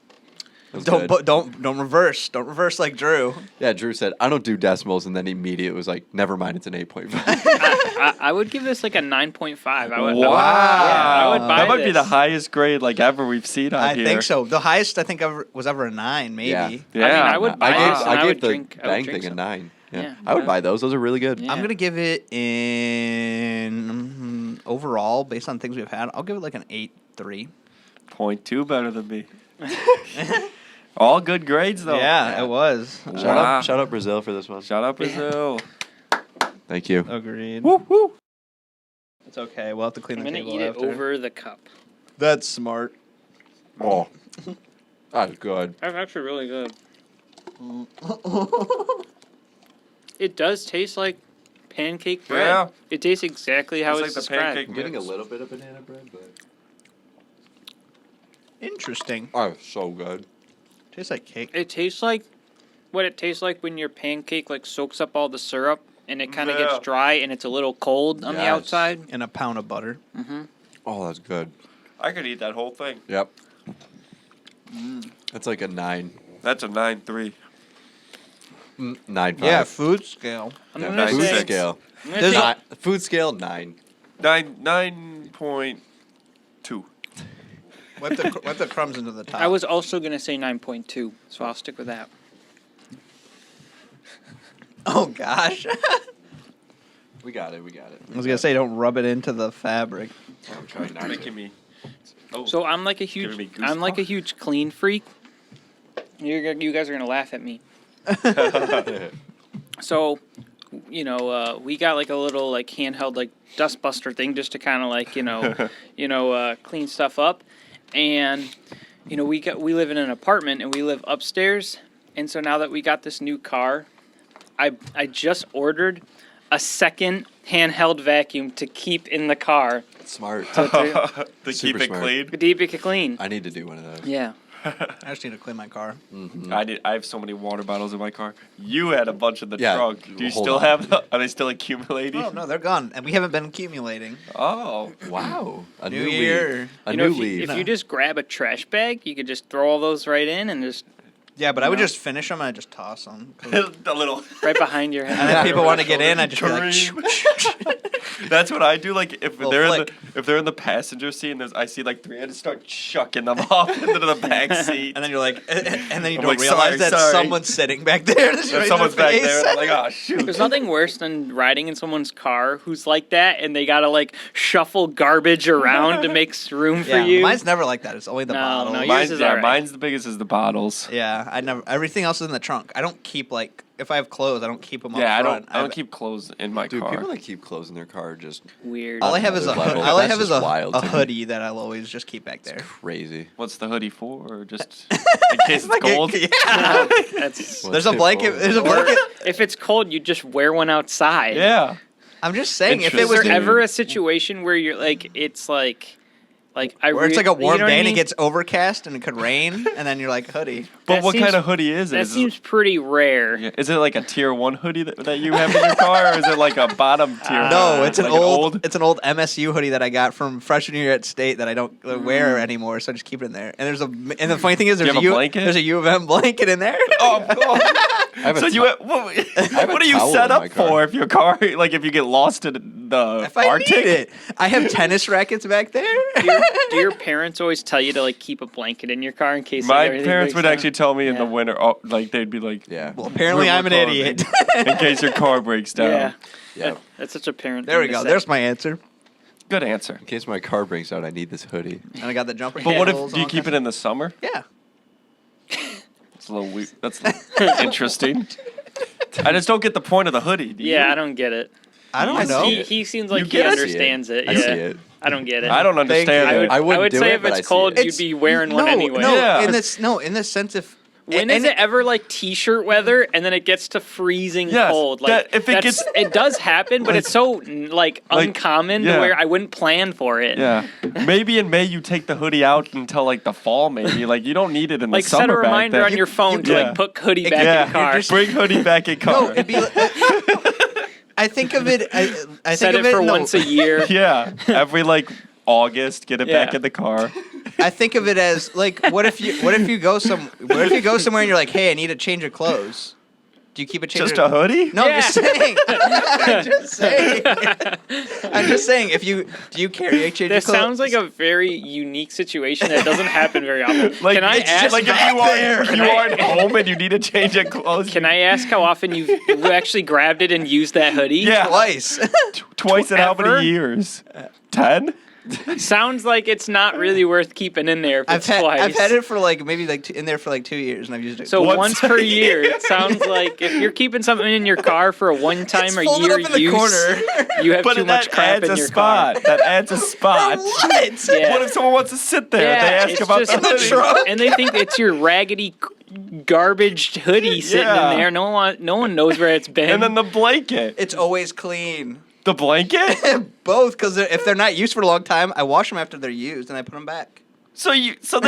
It was Don't good. don't reverse. Don't reverse like Drew. Yeah, Drew said I don't do decimals, and then immediately was like, never mind, it's an 8.5. I would give this like a 9.5. I would. Wow. I would buy that might be the this. highest grade like ever we've seen on I here. think so. The highest I think was ever a 9, maybe. Yeah. Yeah. I mean, I would buy this. And I I gave would the drink. I would bang drink thing a some. 9. Yeah, Yeah. I would Yeah. buy those. Those are really good. Yeah. I'm gonna give it overall based on things we've had. I'll give it like an 8.3. 0.2 better than me. All good grades though. Yeah, it was. Wow. Shout out Brazil for this one. Shout out Brazil. Thank you. Agreed. Woo woo. It's okay. We'll have to clean I'm the gonna table eat it after. over the cup. That's smart. Oh, that's good. That's actually really good. It does taste like pancake bread. Yeah. It tastes exactly how It's it's like the described. pancake I'm getting a mix. little bit of banana bread, but Interesting. oh, so good. Tastes like cake. It tastes like what it tastes like when your pancake like soaks up all the syrup and it kind of Yeah. gets dry and it's a little cold on the Yes. outside. And a pound of butter. Oh, that's good. I could eat that whole thing. Yep. That's like a 9. That's a 9.3. 9.5. Yeah, food scale. I'm Yeah, gonna food say, scale. I'm gonna There's say- a- Food scale 9. 9.2. Wipe the crumbs into the top. I was also gonna say 9.2, so I'll stick with that. Oh gosh. We got it. We got it. I was gonna say don't rub it into the fabric. I'm trying not Making to. me. Oh. So I'm like a Giving me huge, I'm like a huge clean freak. You guys are gonna laugh at me. So, we got like a little like handheld like dust buster thing just to kind of like clean stuff up, and we live in an apartment and we live upstairs, and so now that we got this new car, I just ordered a second handheld vacuum to keep in the car Smart. To keep Super it smart. clean. to keep it clean. I need to do one of those. Yeah. I just need to clean my car. Mm-hmm. I have so many water bottles in my car. You had a bunch in the Yeah, trunk. Do you hold still on. have them? Are they still accumulating? Oh no, they're gone, and we haven't been accumulating. Oh. Wow. A New new year. lead. A You know, new if you, lead. if you just grab a trash bag, you could just throw all those right in and just Yeah, but I would No. just finish them and I just toss them. A little. right behind your head. And if people want to get in, I just be like, Kareem. That's what I do. Like if Little they're flick. if they're in the passenger seat, and I see like three, I just start chucking them off into the back seat. and then you're like, and then you I'm don't like, realize sorry, that sorry. someone's sitting back there. That's right And in someone's their back face. there, and I'm like, oh shoot. There's nothing worse than riding in someone's car who's like that, and they gotta like shuffle garbage around to make room for Yeah, you. mine's never like that. It's only the No, bottle. no, yours Mine's, is yeah, alright. mine's the biggest is the bottles. Yeah, I never. Everything else is in the trunk. I don't keep like if I have clothes, I don't keep them up Yeah, front. I don't keep clothes in my Dude, car. people that keep clothes in their car are just Weird. All I have is a Level. all I That's have is just a, wild a to me. hoodie that I'll always just keep back there. crazy. What's the hoodie for? Or just in case it's cold? Yeah. That's, Well, There's a it's blanket. full. There's a or blanket. if it's cold, you just wear one outside. Yeah. I'm just saying, if it Is was there Interesting. ever a situation where you're like, it's like I where it's like a warm you know what day I and it mean? gets overcast and it could rain, and then you're like hoodie. But That what seems- kind of hoodie is it? That Is it- seems pretty rare. yeah, is it like a tier 1 hoodie that you have in your car, or is it like a bottom tier? No, it's an like old, it's an old MSU hoodie that I got from freshman year at state that I don't wear anymore, so I just keep it in there. And and the funny thing is, Do you have a blanket? there's a U of M blanket in there. Oh, God. I have a So to- you have, what, have a what are you towel set in up my car. for if your car, like if you get lost in the If I Arctic? need it, I have tennis rackets back there. Do your parents always tell you to like keep a blanket in your car in case My like, everything parents breaks would down? actually tell me in the Yeah. winter, oh, like they'd be like, Yeah. Well, apparently We're I'm an recording. idiot. in case your car breaks down. Yeah. Yeah. That's such a parent. There we thing to go. say. There's my answer. Good answer. In case my car breaks out, I need this hoodie. And I got the jumper. But what handles if, do you and all keep it kinds in the summer? of- Yeah. It's a little weird. That's interesting. I just don't get the point of the hoodie. Do you? Yeah, I don't get it. I don't know. He seems like You he get it? understands it. I Yeah. see it. I don't get it. I don't Thank understand you. it. I wouldn't would do say it, if but it's I see cold, it. you'd be wearing one no, anyway. No, Yeah. in this sense, if When is it ever like t-shirt weather and then it gets to freezing Yes, cold? Like that- if it that's- gets- it does happen, but it's so like uncommon yeah. to where I wouldn't plan for it. Yeah. Maybe in May you take the hoodie out until like the fall, maybe. Like you don't need it in Like the set a summer back reminder then. on your phone to yeah. like put hoodie back yeah. in your car. Bring hoodie back in car. no, it'd be. I think of it. I Set think it of it for no, once a year. yeah. Every like August, get it back Yeah. in the car. I think of it as like, what if you go somewhere and you're like, hey, I need a change of clothes. Do you keep a change? Just of a hoodie? No, Yeah. I'm just saying. I'm just saying. I'm just saying. Do you carry a change That of clothes? sounds like a very unique situation that doesn't happen very often. Like, Can I it's just ask? like if you are at home and you need a change of clothes. Can I ask how often you actually grabbed it and used that hoodie? Yeah. twice. Twice in how Ever? many years? 10? Sounds like it's not really worth keeping in there if it's twice. I've had it for like maybe like in there for like 2 years, and I've used it. So Once once a per year. year. It sounds like if you're keeping something in your car for a one-time It's or folded year up in the use, corner. you have But too much that crap adds in a your spot. car. That adds a spot. what? Yeah. What if someone wants to sit there? Yeah, they ask it's about just the in the hoodie. trunk. And they think it's your raggedy garbage hoodie sitting Yeah. in there. No one knows where it's been. And then the blanket. It's always clean. The blanket? Both, because if they're not used for a long time, I wash them after they're used and I put them back. So they're You put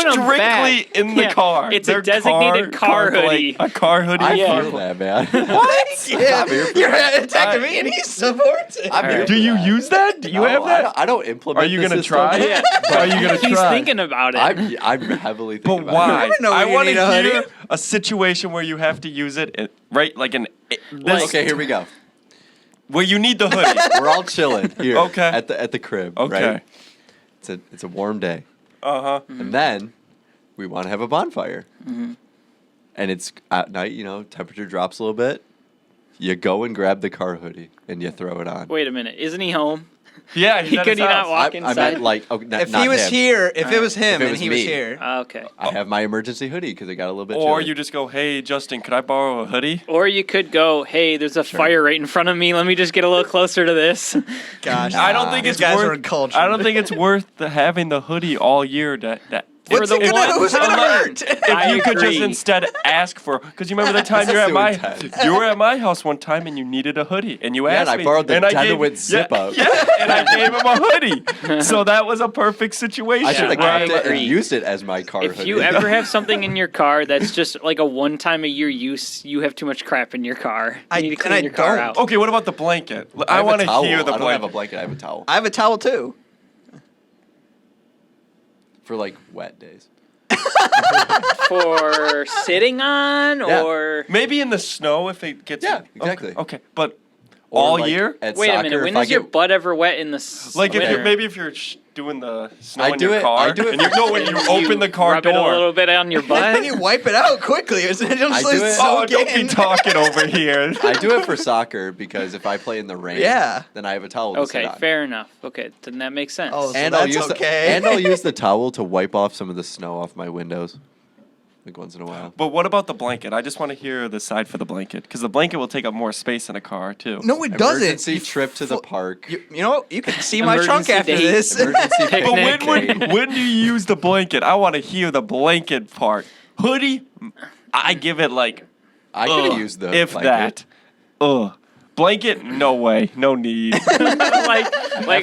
'em strictly back. in the Yeah, car. it's a They're designated car hoodie. A car hoodie. I Yeah. feel that, man. What? Yeah, I'm here for you're that. attacking me and he supports it. I'm here Alright. for Do you that. use that? Do you No, have that? I don't implement. Are you the gonna system. try? Yeah. Are you gonna He's try? thinking about it. I'm heavily But thinking about why? it. never know when I you want need to a hoodie. hear a situation where you have to use it, right? Like this, Okay, here we go. where you need the hoodie. We're all chilling here. Okay. At the crib. Okay. Right? It's a warm day, Uh-huh. and then we want to have a bonfire, and it's at night. Temperature drops a little bit. You go and grab the car hoodie and you throw it on. Wait a minute. Isn't he home? Yeah, He at could his he not house. walk I inside? meant like If not he was him. here, if it was him If it and was he was me. here. Okay. I have my emergency hoodie because it got a little bit. Or chilly. you just go, hey, Justin, could I borrow a hoodie? Or you could go, hey, there's a fire right in front of me. Let me just get a little closer to this. Gosh, I don't think these it's guys worth. are uncultured. I don't think it's worth having the hoodie all year. For the who's one gonna time, hurt? If you could just instead ask for, because you remember the time This is too intense. you were at my house one time and you needed a hoodie and you Yeah, asked and I me, borrowed the and I Denowitz gave, zip up. Yeah, and I gave him a hoodie. So that was a perfect situation. I should have I kept it and agree. used it as my car if hoodie. you ever have something in your car that's just like a one time a year use, you have too much crap in your car. You need to clean your car out. Okay, what about the blanket? I have a want to towel. hear the I don't have a blanket. blanket. I have a towel I have a towel too. for like wet days. For sitting on Yeah. or Maybe in the snow if it gets. Yeah, exactly. Okay, but Or all like year. At wait a soccer, minute. When if I is your get- butt ever wet in the Like if winter? you're maybe if you're doing the snow I in do your it- car, I do it and you know when you open the car rub it a door. little bit on your And butt. you wipe it out quickly. It's just I do it- Oh, soak don't be in. talking over here. I do it for soccer because if I play in the rain, Yeah. then I have a towel to sit Okay, on. fair enough. Okay, then that makes sense. Oh, so And that's I'll use okay. and I'll use the towel to wipe off some of the snow off my windows, like once in a while. But what about the blanket? I just want to hear the side for the blanket because the blanket will take up more space in a car too. No, it doesn't. Emergency You trip to the fu- park. You know, you can see my trunk Emergency after date. this. Emergency But Picnic. when do you use the blanket? I want to hear the blanket part. Hoodie, I give it like I could ugh, have used the if blanket. that. Ugh. Blanket, no way, no need. like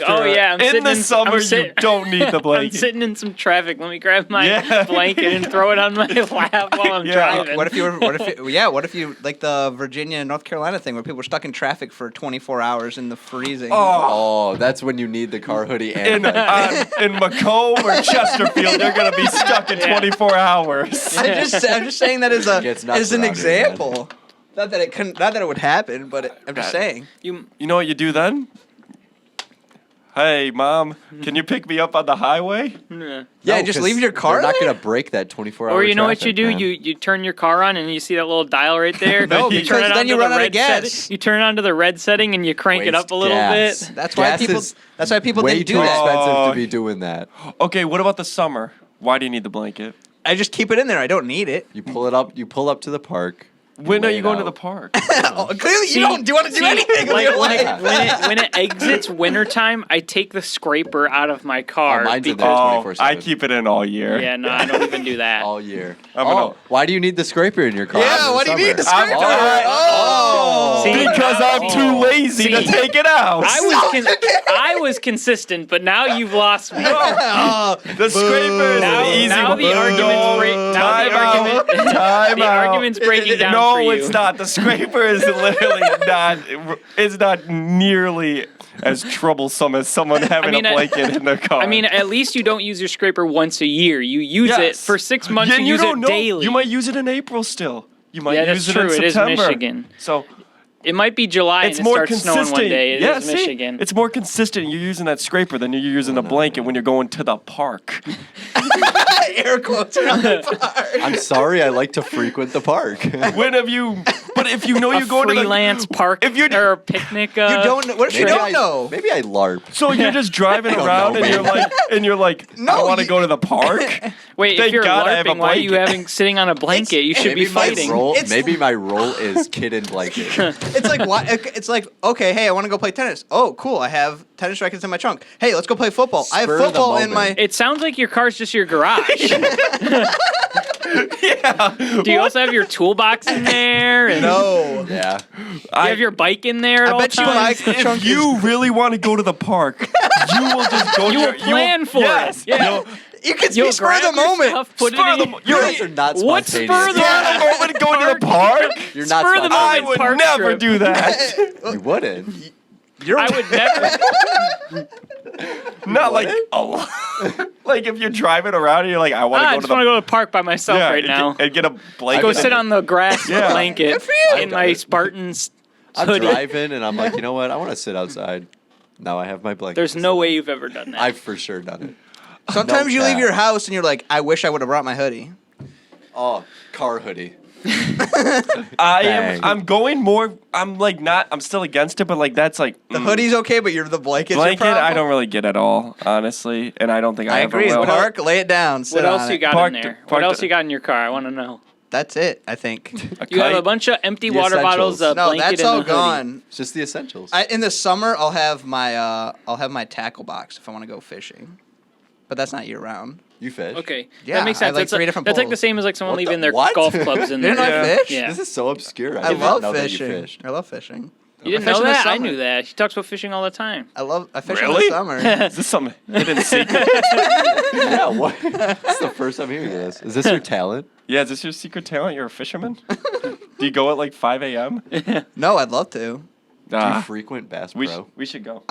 oh yeah, I'm in sitting the summer, I'm you don't need the I'm blanket. sitting in some traffic. Let me grab my Yeah. blanket and throw it on my lap while I'm Yeah. driving. What if you like the Virginia and North Carolina thing where people were stuck in traffic for 24 hours in the freezing? Oh, that's when you need the car hoodie and in blanket. in Macomb or Chesterfield, they're gonna be stuck in 24 hours. I'm just saying that as Gets nuts as an around here, man. example. Not that it would happen, but I'm just saying. you You know what you do then? Hey, mom, can you pick me up on the highway? Yeah, No, just 'cause leave your car They're not there? gonna break that 24-hour. or you know what you traffic, do? man. You turn your car on and you see that little dial right there. No, you because turn it then on you to the run out of red gas. setting. You turn it on to the red setting and you crank it Waste up a little gas. bit. That's why Gas people. is That's why people way didn't do too that. expensive Oh. to be doing that. Okay, what about the summer? Why do you need the blanket? I just keep it in there. I don't need it. You pull it up. You pull up to the park. When are lay you it going to out. the park? Oh, clearly, you don't. Do you want to do See, anything with like, your when, life? when it exits wintertime, I take the scraper out of my car. Oh, mine's in because- there. Oh, 24/7. I keep it in all year. yeah, no, I don't even do that. all year. I'm gonna- Why do you need the scraper in your car? Yeah, in the why do you need the summer? scraper? Oh. See, Because I'm too lazy to See, take it out. I was consistent, but now you've lost me. Oh, The scraper is Now, an easy now one. the argument's Time the out. argument's breaking down No, for you. it's not. The scraper is literally not. It's not nearly as troublesome as someone having mean, a blanket in their car. I mean, at least you don't use your scraper once a year. You use it Yes. for 6 months. Yeah, you you use don't it know. daily. You might use it in April still. You might Yeah, use that's it true. in It is September. Michigan. So It might be July it's and it more starts consistent. snowing one day. It yeah, is see? Michigan. It's more consistent. You're using that scraper than you're using a blanket when you're going to the park. air quotes around the bar. I'm sorry. I like to frequent the park. When have you? But if you know a you're going to the freelance park if you're- or a picnic. You don't know. What if you Maybe don't know? Maybe I LARP. So you're just driving don't around know, and you're like, No, I want to you- go to the park. Wait, Thank if you're God I have a LARPing, why are you blanket. sitting on a blanket? You should be Maybe my fighting. role. It's- Maybe my role is kid in blanket. It's like why? It's like okay, hey, I want to go play tennis. Oh, cool, I have tennis rackets in my trunk. Hey, let's go play football. I have Spur of the football in my. moment. It sounds like your car's just your garage. Yeah. Do you also have your toolbox in there? And No. Yeah. you have your bike in there at I all bet you times? my trunk If you really want to go to the park, you will just go. You will plan for it. yes. Yeah. You'll- You can You'll be spur of grab the your moment. stuff, put Spur it of the in. mo- You You're- guys are not What's spontaneous. spur the- Spur of the moment going to the park? You're not Spur of the spontaneous. I moment would park never trip. do that. You wouldn't. I would never. Not like like if you're driving around and you're like, I want to I go just to the want to go to the park by myself right and now. get, and get a blanket. Go I've sit done on the grass Yeah. blanket Good for you. in I've my done it. Spartans I'm hoodie. driving and I'm like, you know what? I want to sit outside. Now I have my blanket. There's to no sit way on. you've ever done that. I've for sure done it. Sometimes No you leave cap. your house and you're like, I wish I would have brought my hoodie. Oh, car hoodie. I'm going more. I'm like not. I'm still against it, but like that's like The hoodie's okay, but you're the blanket's your blanket. problem? I don't really get at all, honestly, and I don't think I, I ever agree. will. Park, lay it down. Sit what else on you it. got Parked- in there? parked What else it. you got in your car? I want to know. That's it, I think. A You have a kite. bunch of empty The water bottles, a essentials. No, blanket, that's and all a hoodie. gone. It's just the essentials. In the summer, I'll have my tackle box if I want to go fishing. but that's not year round. You fish? Okay, Yeah, that makes I sense. like that's 3 different That's like the pools. same as like someone What the- leaving their what? golf clubs in there. Didn't I fish? Yeah. This is so obscure. I did love not know that you fishing. fished. I love fishing. You didn't I know fish in the that? I summer. knew that. He talks about fishing all the time. I fish Really? in the summer. Is this some hidden secret? Yeah, what? This is the first I'm hearing this. Is this your talent? Yeah, is this your secret talent? You're a fisherman? Do you go at like 5 a.m.? No, I'd love to. Do you Ah, frequent Bass we, Pro? we should go.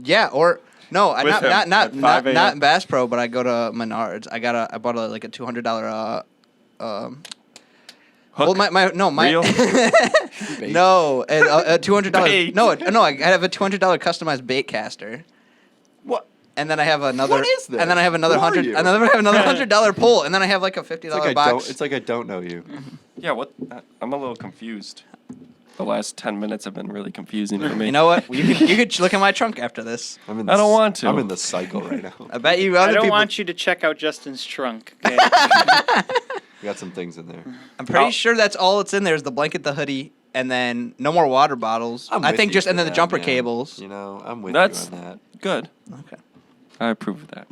Yeah, or no, I With him not at 5 a.m. not Bass Pro, but I go to Menards. I bought a $200 Hook? well, my Reel? Bait. no, a $200 Bait. no, I have a $200 customized bait caster. What? And then I have another. What is this? And then I have another Who are $100. you? And then I have another $100 pull. And then I have like a $50 box. It's like I don't know you. Yeah, what? I'm a little confused. The last 10 minutes have been really confusing for me. You know what? You could look at my trunk after this. I'm in I don't want to. I'm in the cycle right now. I bet you I other don't people. want you to check out Justin's trunk. Okay? We got some things in there. I'm pretty Oh. sure that's all it's in there is the blanket, the hoodie, and then no more water bottles. I'm I with think you just for and then the that, jumper man. cables. You know, I'm with That's- you on that. Good. Okay. I approve of that.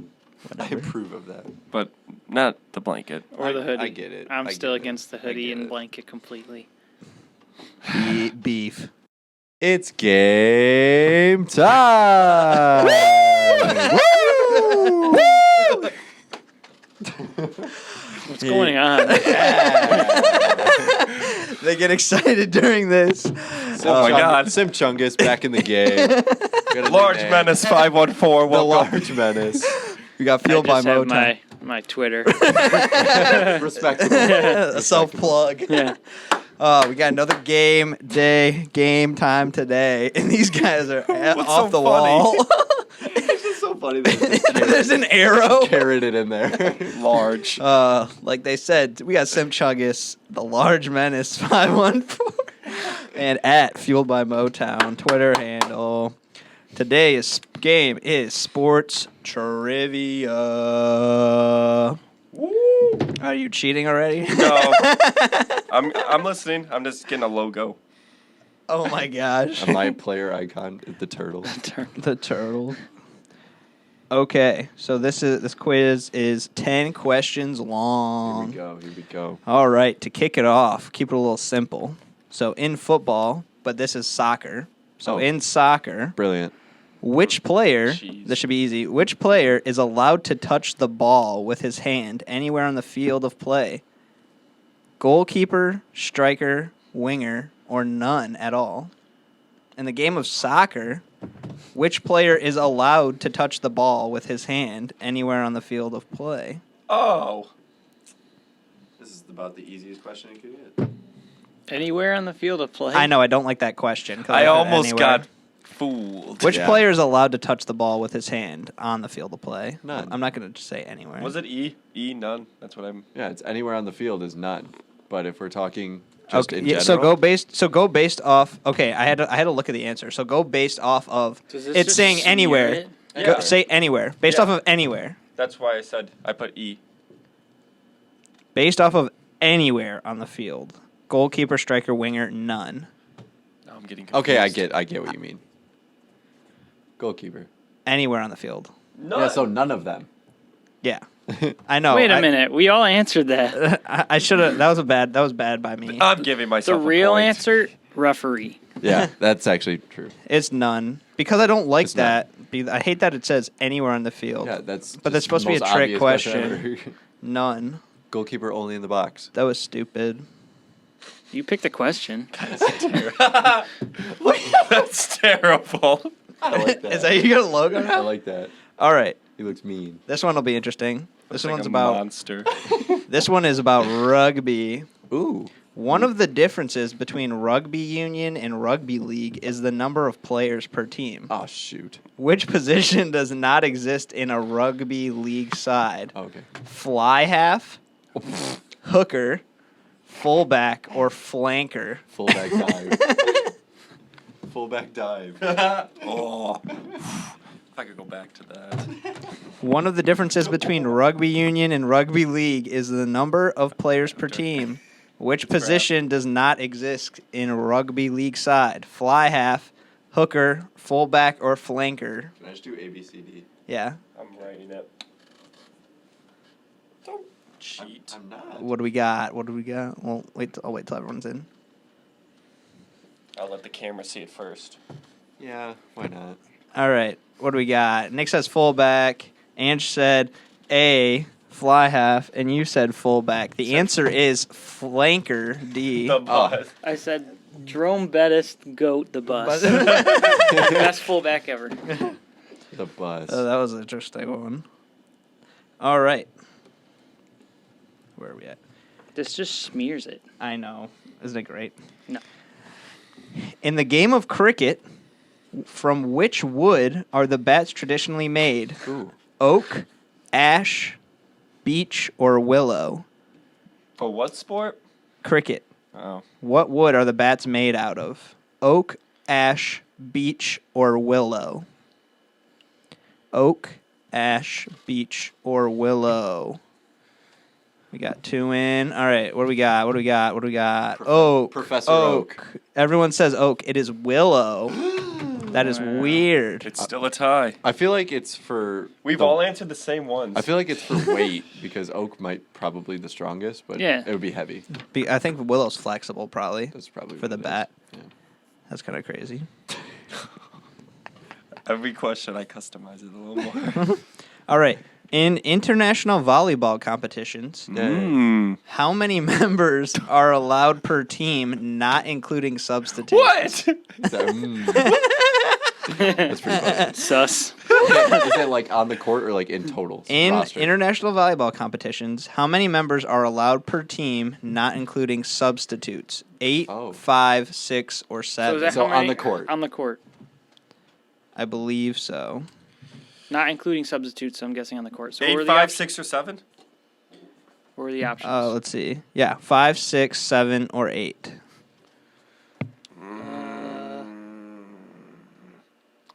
I approve of that. But not the blanket. Or the hoodie. I get it. I'm I still get it. against the I hoodie get and it. blanket completely. Beef. It's game time. What's going on? They get excited during this. Oh my God. Sim Chungus back in the game. Got a new Large name. Menace 514. The Welcome. Large Menace. We got I fueled by just have Motown. my Twitter. Respectable. A self plug. Yeah. We got another game time today, and these guys are What's off so the funny? wall. It's just so funny that There's an arrow. carroted in there. Large. Like they said, we got Sim Chuggus, the Large Menace 514, and at Fueled by Motown Twitter handle. Today's game is sports trivia. Are you cheating already? No. I'm listening. I'm just getting a logo. Oh my gosh. My player icon is the turtle. The turtle. Okay, so this quiz is 10 questions Here long. we go. Here we go. All right, to kick it off, keep it a little simple. So in football, but this is soccer. So Oh. in soccer, Brilliant. which player, Jeez. this should be easy, which player is allowed to touch the ball with his hand anywhere on the field of play? Goalkeeper, striker, winger, or none at all? In the game of soccer, which player is allowed to touch the ball with his hand anywhere on the field of play? Oh. This is about the easiest question you could get. Anywhere on the field of play. I know I don't like that question. 'cause I put almost anywhere. got fooled. Which Yeah. player is allowed to touch the ball with his hand on the field of play? None. I'm not going to say anywhere. Was it E? E, none. That's what I'm. Yeah, it's anywhere on the field is none. But if we're talking just in general, So go based off. Okay, I had to look at the answer. So go based off of. Does this It's just saying smear anywhere. it? Go, Yeah. say anywhere. Based Yeah. off of anywhere. That's why I said I put E. Based off of anywhere on the field. Goalkeeper, striker, winger, none. Now I'm getting confused. okay, I get what you mean. Goalkeeper. Anywhere on the field. None. Yeah, so none of them. Yeah, I know. Wait a minute. We all answered that. I should have. That was bad by me. I'm giving The myself a real point. answer, referee. Yeah, that's actually true. It's none because I don't like It's none. that. I hate that it says anywhere on the field. Yeah, that's. But that's just supposed to be the a most trick obvious question. ever. None. Goalkeeper only in the box. That was stupid. You picked the question. That's terrible. I like that. Is that you got a logo I now? like that. All right. He looks mean. This one will be interesting. This Looks like one's a about. monster. This one is about rugby. Ooh. One of the differences between rugby union and rugby league is the number of players per team. Oh shoot. Which position does not exist in a rugby league side? Okay. Fly half, hooker, fullback, or flanker? Fullback dive. Fullback dive. Oh. If I could go back to that. One of the differences between rugby union and rugby league is the number of players per team. Which position does not exist in a rugby league side? Fly half, hooker, fullback, or flanker? Can I just do A B C D? Yeah. I'm writing it. cheat. I'm not. What do we got? Well, I'll wait till everyone's in. I'll let the camera see it first. Yeah, why not? All right. What do we got? Nick says fullback. Ange said A, fly half, and you said fullback. The answer is flanker, D. The bus. I said Jerome Bettis, GOAT, the bus. Best fullback ever. The bus. Oh, that was an interesting one. All right. Where are we at? This just smears it. I know. Isn't it great? No. In the game of cricket, from which wood are the bats traditionally made? Ooh. Oak, ash, beech, or willow? For what sport? Cricket. Oh. What wood are the bats made out of? Oak, ash, beech, or willow? Oak, ash, beech, or willow? We got 2 in. All right, what do we got? Oak. Professor Oak. Everyone says oak. It is willow. That is weird. It's still a tie. I feel like it's for. We've the- all answered the same ones. I feel like it's for weight because oak might probably the strongest, but Yeah. it would be heavy. I think willow's flexible, probably. That's probably For what the it is. bat. Yeah. That's kind of crazy. Every question I customize it a little more. All right. In international volleyball competitions, Mm. how many members are allowed per team, not including substitutes? What? So, That's pretty funny. Sus. Is it like on the court or like in total? In roster? international volleyball competitions, how many members are allowed per team, not including substitutes? 8, Oh. 5, 6, or 7? So, is that So how many? on the court. On the court. I believe so. Not including substitutes, so I'm guessing on the court. So what were 8, the 5, options? 6, or 7? What were the options? Let's see. Yeah, 5, 6, 7, or 8.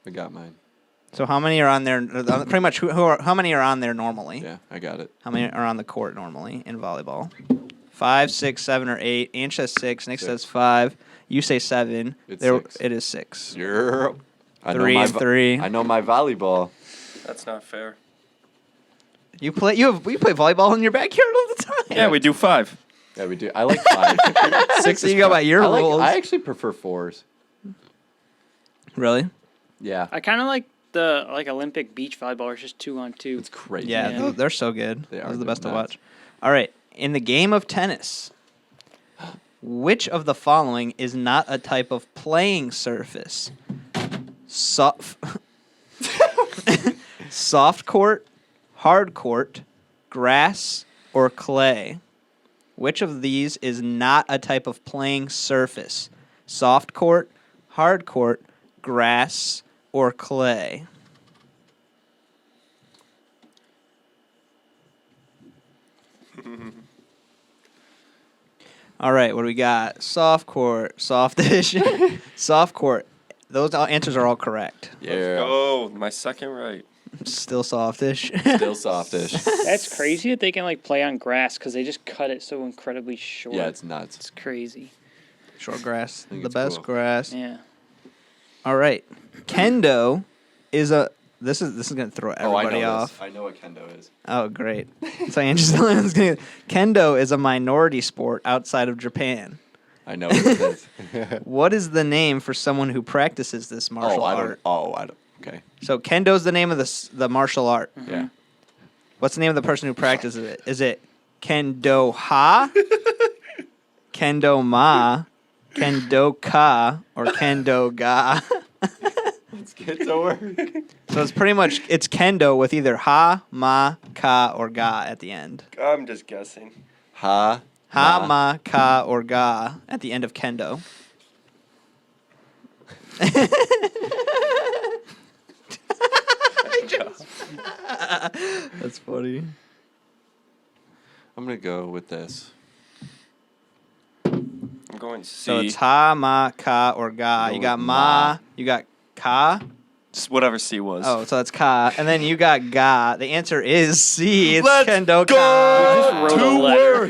I got mine. So how many are on there? Pretty much. How many are on there normally? Yeah, I got it. How many are on the court normally in volleyball? 5, 6, 7, or 8. Ange says 6. Nick 6. says 5. You say 7. It's 6. It is 6. Yeah. I know 3 my and 3. I know my volleyball. That's not fair. We play volleyball in your backyard all the time. Yeah, we do 5. Yeah, we do. I like 5. 6 So is you go by your I rules. I actually prefer 4s. Really? Yeah, I kind of like the Olympic beach volleyball. Where it's just 2-on-2. it's crazy. Yeah, Yeah. they're so good. They Those are are the good best to nuts. watch. All right. In the game of tennis, which of the following is not a type of playing surface? Soft court, hard court, grass, or clay? Which of these is not a type of playing surface? Soft court, hard court, grass, or clay? All right, what do we got? Soft court, softish, soft court. Those answers are all correct. Yeah. Oh, my second right. Still softish. Still softish. That's crazy that they can play on grass because they just cut it so incredibly short. Yeah, it's nuts. It's crazy. Short grass, think the it's best cool. grass. Yeah. All right, kendo is a. This is gonna throw everybody off. I know what kendo is. Oh, great! So Angela's gonna. Kendo is a minority sport outside of Japan. I know what it is. What is the name for someone who practices this martial art? I don't. Okay. So kendo's the name of the martial art. Yeah. What's the name of the person who practices it? Is it Kendo Ha, Kendo Ma, Kendo Ka, or Kendo Ga? Let's get to work. So it's pretty much it's Kendo with either Ha, Ma, Ka, or Ga at the end. I'm just guessing. Ha, Ma, Ka, or Ga at the end of Kendo. That's funny. I'm gonna go with this. I'm going C. So it's Ha, Ma, Ka, or Ga. Go You got with Ma, Ma. you got Ka. Just whatever C was. Oh, so that's Ka. And then you got Ga. The answer is C. It's Let's Kendo go! Ka. Just wrote a letter.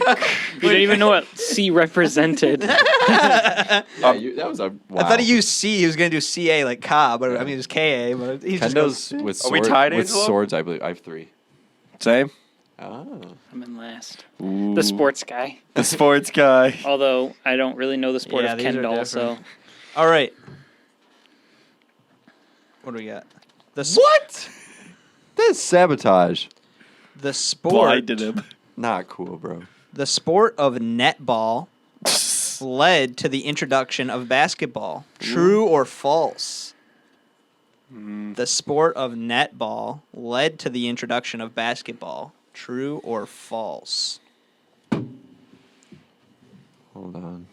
You didn't even know what C represented. Yeah, that was a. Wow. I thought he used C. He was going to do CA like Ka, but I mean, it was KA. But he's just Kendo's goes- with Are we sword, tied, with Angelo? swords. I believe I have 3. Same? Oh. I'm in last. Ooh. The sports guy. The sports guy. Although I don't really know the sport Yeah, of these are Kendall, different. so All right. What do we got? What? That's sabotage. The sport. Blinded him. Not cool, bro. The sport of netball led to the introduction of basketball. True or false? The sport of netball led to the introduction of basketball. True or false? Hold on.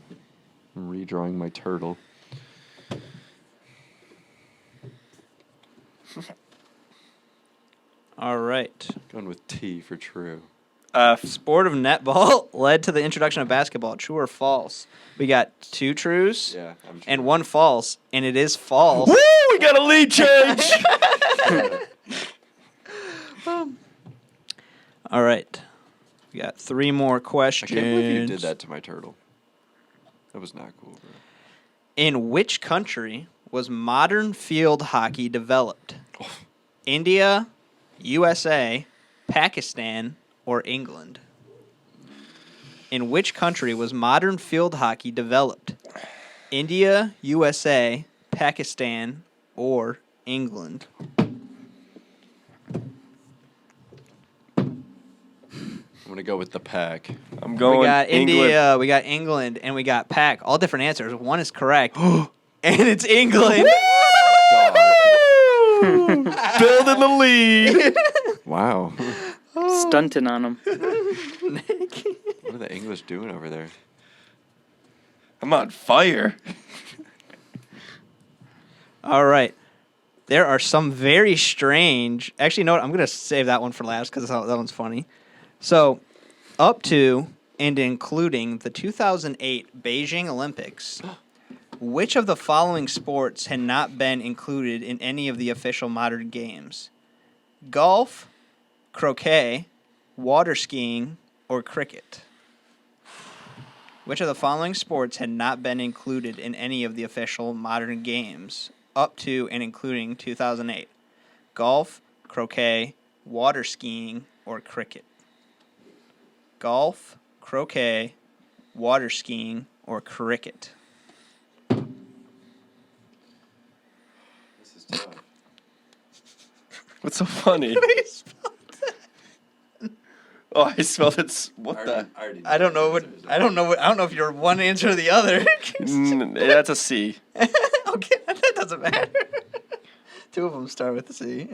I'm redrawing my turtle. All right. Going with T for true. F. Sport of netball led to the introduction of basketball. True or false? We got 2 trues Yeah, I'm true. and 1 false, and it is false. Woo! We got a lead change. All right. We got 3 more I questions. can't believe you did that to my turtle. That was not cool, bro. In which country was modern field hockey developed? India, USA, Pakistan, or England? In which country was modern field hockey developed? India, USA, Pakistan, or England? I'm going to go with the pack. I'm going We got England. India, we got England, and we got Pak. All different answers. One is correct, and it's England. Dog. Building the lead. Wow. stunting on him. What are the English doing over there? I'm on fire. All right. There are some very strange. Actually, you know what? I'm going to save that one for last because that one's funny. So, up to and including the 2008 Beijing Olympics, which of the following sports had not been included in any of the official modern games? Golf, croquet, water skiing, or cricket? Which of the following sports had not been included in any of the official modern games up to and including 2008? Golf, croquet, water skiing, or cricket? Golf, croquet, water skiing, or cricket? This is tough. What's so funny? Oh, I smelled it. What the? I don't know if you're one answer or the other. That's a C. Okay, that doesn't matter. 2 of them start with a C.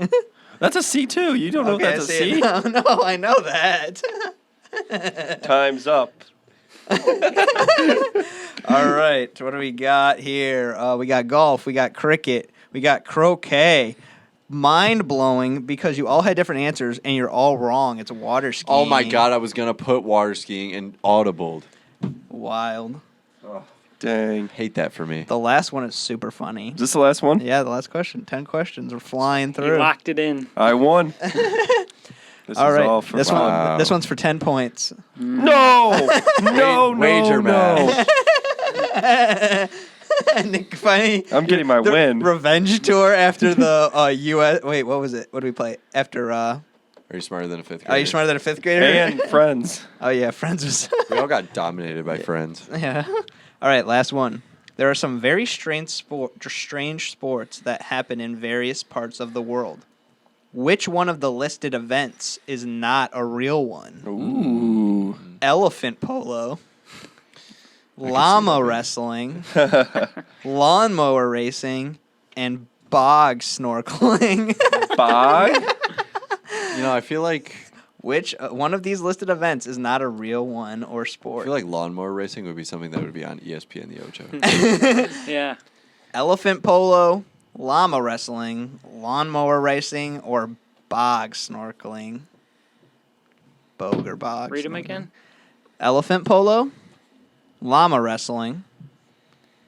That's a C too. You don't know Okay, that's a I see C? it. No, I know that. Time's up. All right, what do we got here? We got golf, we got cricket, we got croquet. Mind blowing because you all had different answers and you're all wrong. It's water skiing. Oh my god, I was going to put water skiing and audibled. Wild. Dang. Hate that for me. The last one is super funny. Is this the last one? Yeah, the last question. 10 questions. We're flying You through. locked it in. I won. This All is right, all for this fun. one. This one's for 10 points. No! No, Wager no. Nick, finally, I'm getting my the win. revenge tour after the U.S. Wait, what was it? What did we play after? Are you smarter than a fifth grader? Are you smarter than a 5th grader? And friends. Oh yeah, Friends was. We all got dominated by friends. Yeah. All right, last one. There are some very strange sports that happen in various parts of the world. Which one of the listed events is not a real one? Ooh. Elephant polo, llama wrestling, lawnmower racing, and bog snorkeling. Bog? You know, I feel like Which one of these listed events is not a real one or sport? lawnmower racing would be something that would be on ESPN The Ocho. Yeah. Elephant polo, llama wrestling, lawnmower racing, or bog snorkeling. Bog or bog. Read them snorkeling. again. Elephant polo, llama wrestling,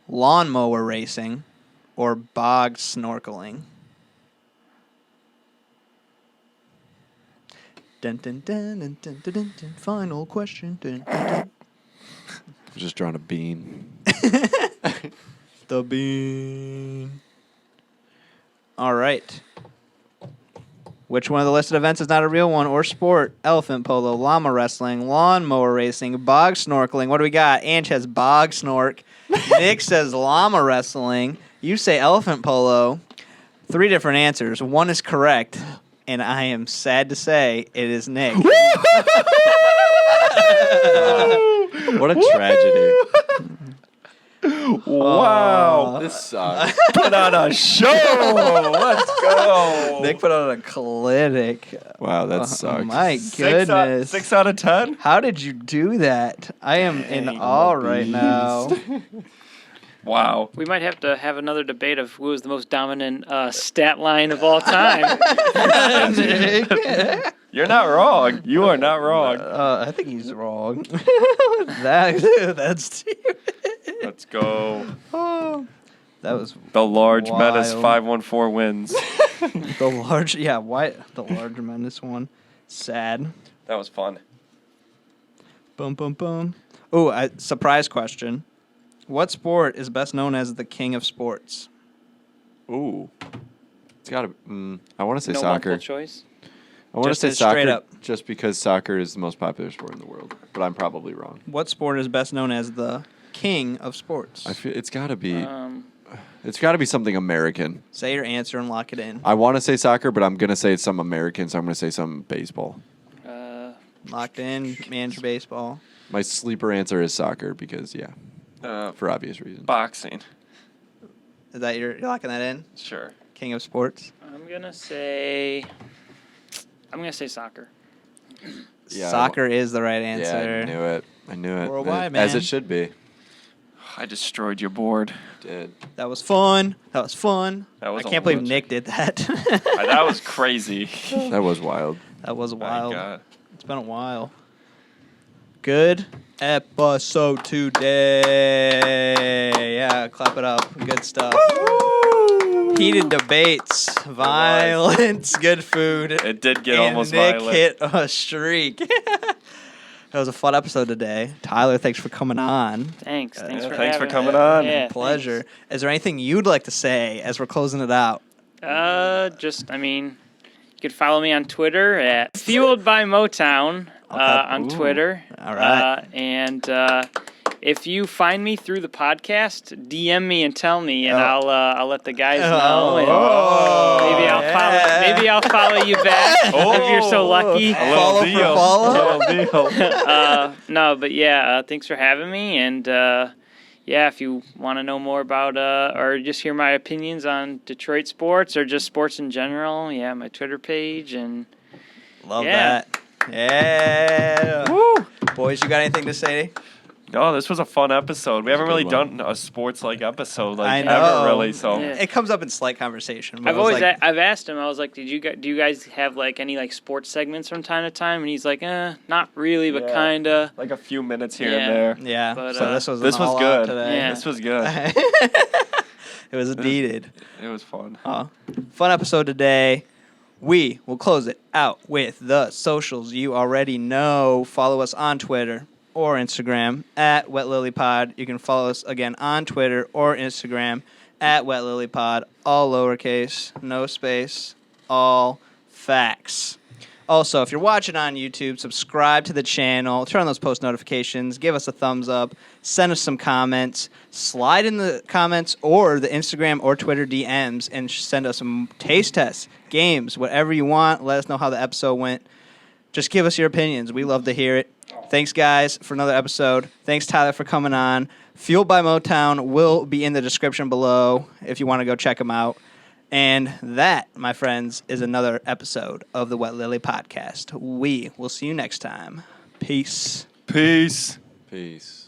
lawnmower racing, or bog snorkeling. Dun, dun, dun, dun, dun, dun, dun, dun. Final question. Dun, dun, dun. Just drawing a bean. The bean. All right. Which one of the listed events is not a real one or sport? Elephant polo, llama wrestling, lawnmower racing, bog snorkeling. What do we got? Ange has bog snork. Nick says llama wrestling. You say elephant polo. 3 different answers. One is correct, and I am sad to say it is Nick. What a tragedy. Wow. This sucks. Put on a show. Let's go. Nick put on a clinic. Wow, that sucks. My goodness. 6 out of 10? How did you do that? I am in Dang, awe right now. Wow. We might have to have another debate of who is the most dominant stat line of all time. You're not wrong. You are not wrong. I think he's wrong. That's stupid. Let's go. Oh, that was The large wild. menace 514 wins. The large, yeah, why the large tremendous one? Sad. That was fun. Boom, boom, boom. Oh, surprise question. What sport is best known as the king of sports? Ooh. It's got to. I want to say No soccer. multiple choice. I want to Just say straight soccer up. just because soccer is the most popular sport in the world, but I'm probably wrong. What sport is best known as the king of sports? I feel it's got to be. Um, It's got to be something American. Say your answer and lock it in. I want to say soccer, but I'm gonna say it's some American, so I'm gonna say some baseball. Locked in. Manager baseball. My sleeper answer is soccer because for obvious reasons. Boxing. Is that you're locking that in? Sure. King of sports. I'm gonna say soccer. Yeah, Soccer is the right Yeah, answer. I knew it. Worldwide, As man. it should be. I destroyed your board. Did. That was fun. That was fun. That was I a can't believe legend. Nick did that. That was crazy. That was wild. That was My wild. God. It's been a while. Good episode today. Yeah, clap it up. Good stuff. Heated debates, violence, good food. It did get and almost Nick violent. hit a streak. That was a fun episode today. Tyler, thanks for coming on. Thanks. Thanks for thanks for having coming me. on. Yeah, Pleasure. Is there anything you'd like to say as we're closing it out? You could follow me on Twitter at Fueled by Motown on Ooh. Twitter. All right. And if you find me through the podcast, DM me and tell me, and Oh. I'll let the guys know. And Oh, maybe I'll follow you back if you're so lucky. A little Follow for deal. follow? A little deal. No, but yeah, thanks for having me. And yeah, if you want to know more about or just hear my opinions on Detroit sports or just sports in general, yeah, my Twitter page and Love Yeah. that. Yeah. Woo. Boys, you got anything to say? No, this was a fun episode. We haven't Good really one. done a sports-like episode I like know. ever, really. So Yeah. It comes up in slight conversation. but I've I was always like, I've asked him. I was like, do you guys have like any like sports segments from time to time? And he's like, not really, but Yeah. kinda. like a few minutes here Yeah. and there. yeah. But, So this was This an was all-out good. today. Yeah. This was good. It was needed. It was fun. Fun episode today. We will close it out with the socials you already know. Follow us on Twitter or Instagram at WetLilyPod. You can follow us again on Twitter or Instagram at WetLilyPod. All lowercase, no space, all facts. Also, if you're watching on YouTube, subscribe to the channel, turn on those post notifications, give us a thumbs up, send us some comments, slide in the comments or the Instagram or Twitter DMs and send us some taste tests, games, whatever you want. Let us know how the episode went. Just give us your opinions. We love to hear it. Thanks, guys, for another episode. Thanks, Tyler, for coming on. Fueled by Motown will be in the description below if you want to go check them out. And that, my friends, is another episode of the Wet Lily Podcast. We will see you next time. Peace. Peace. Peace.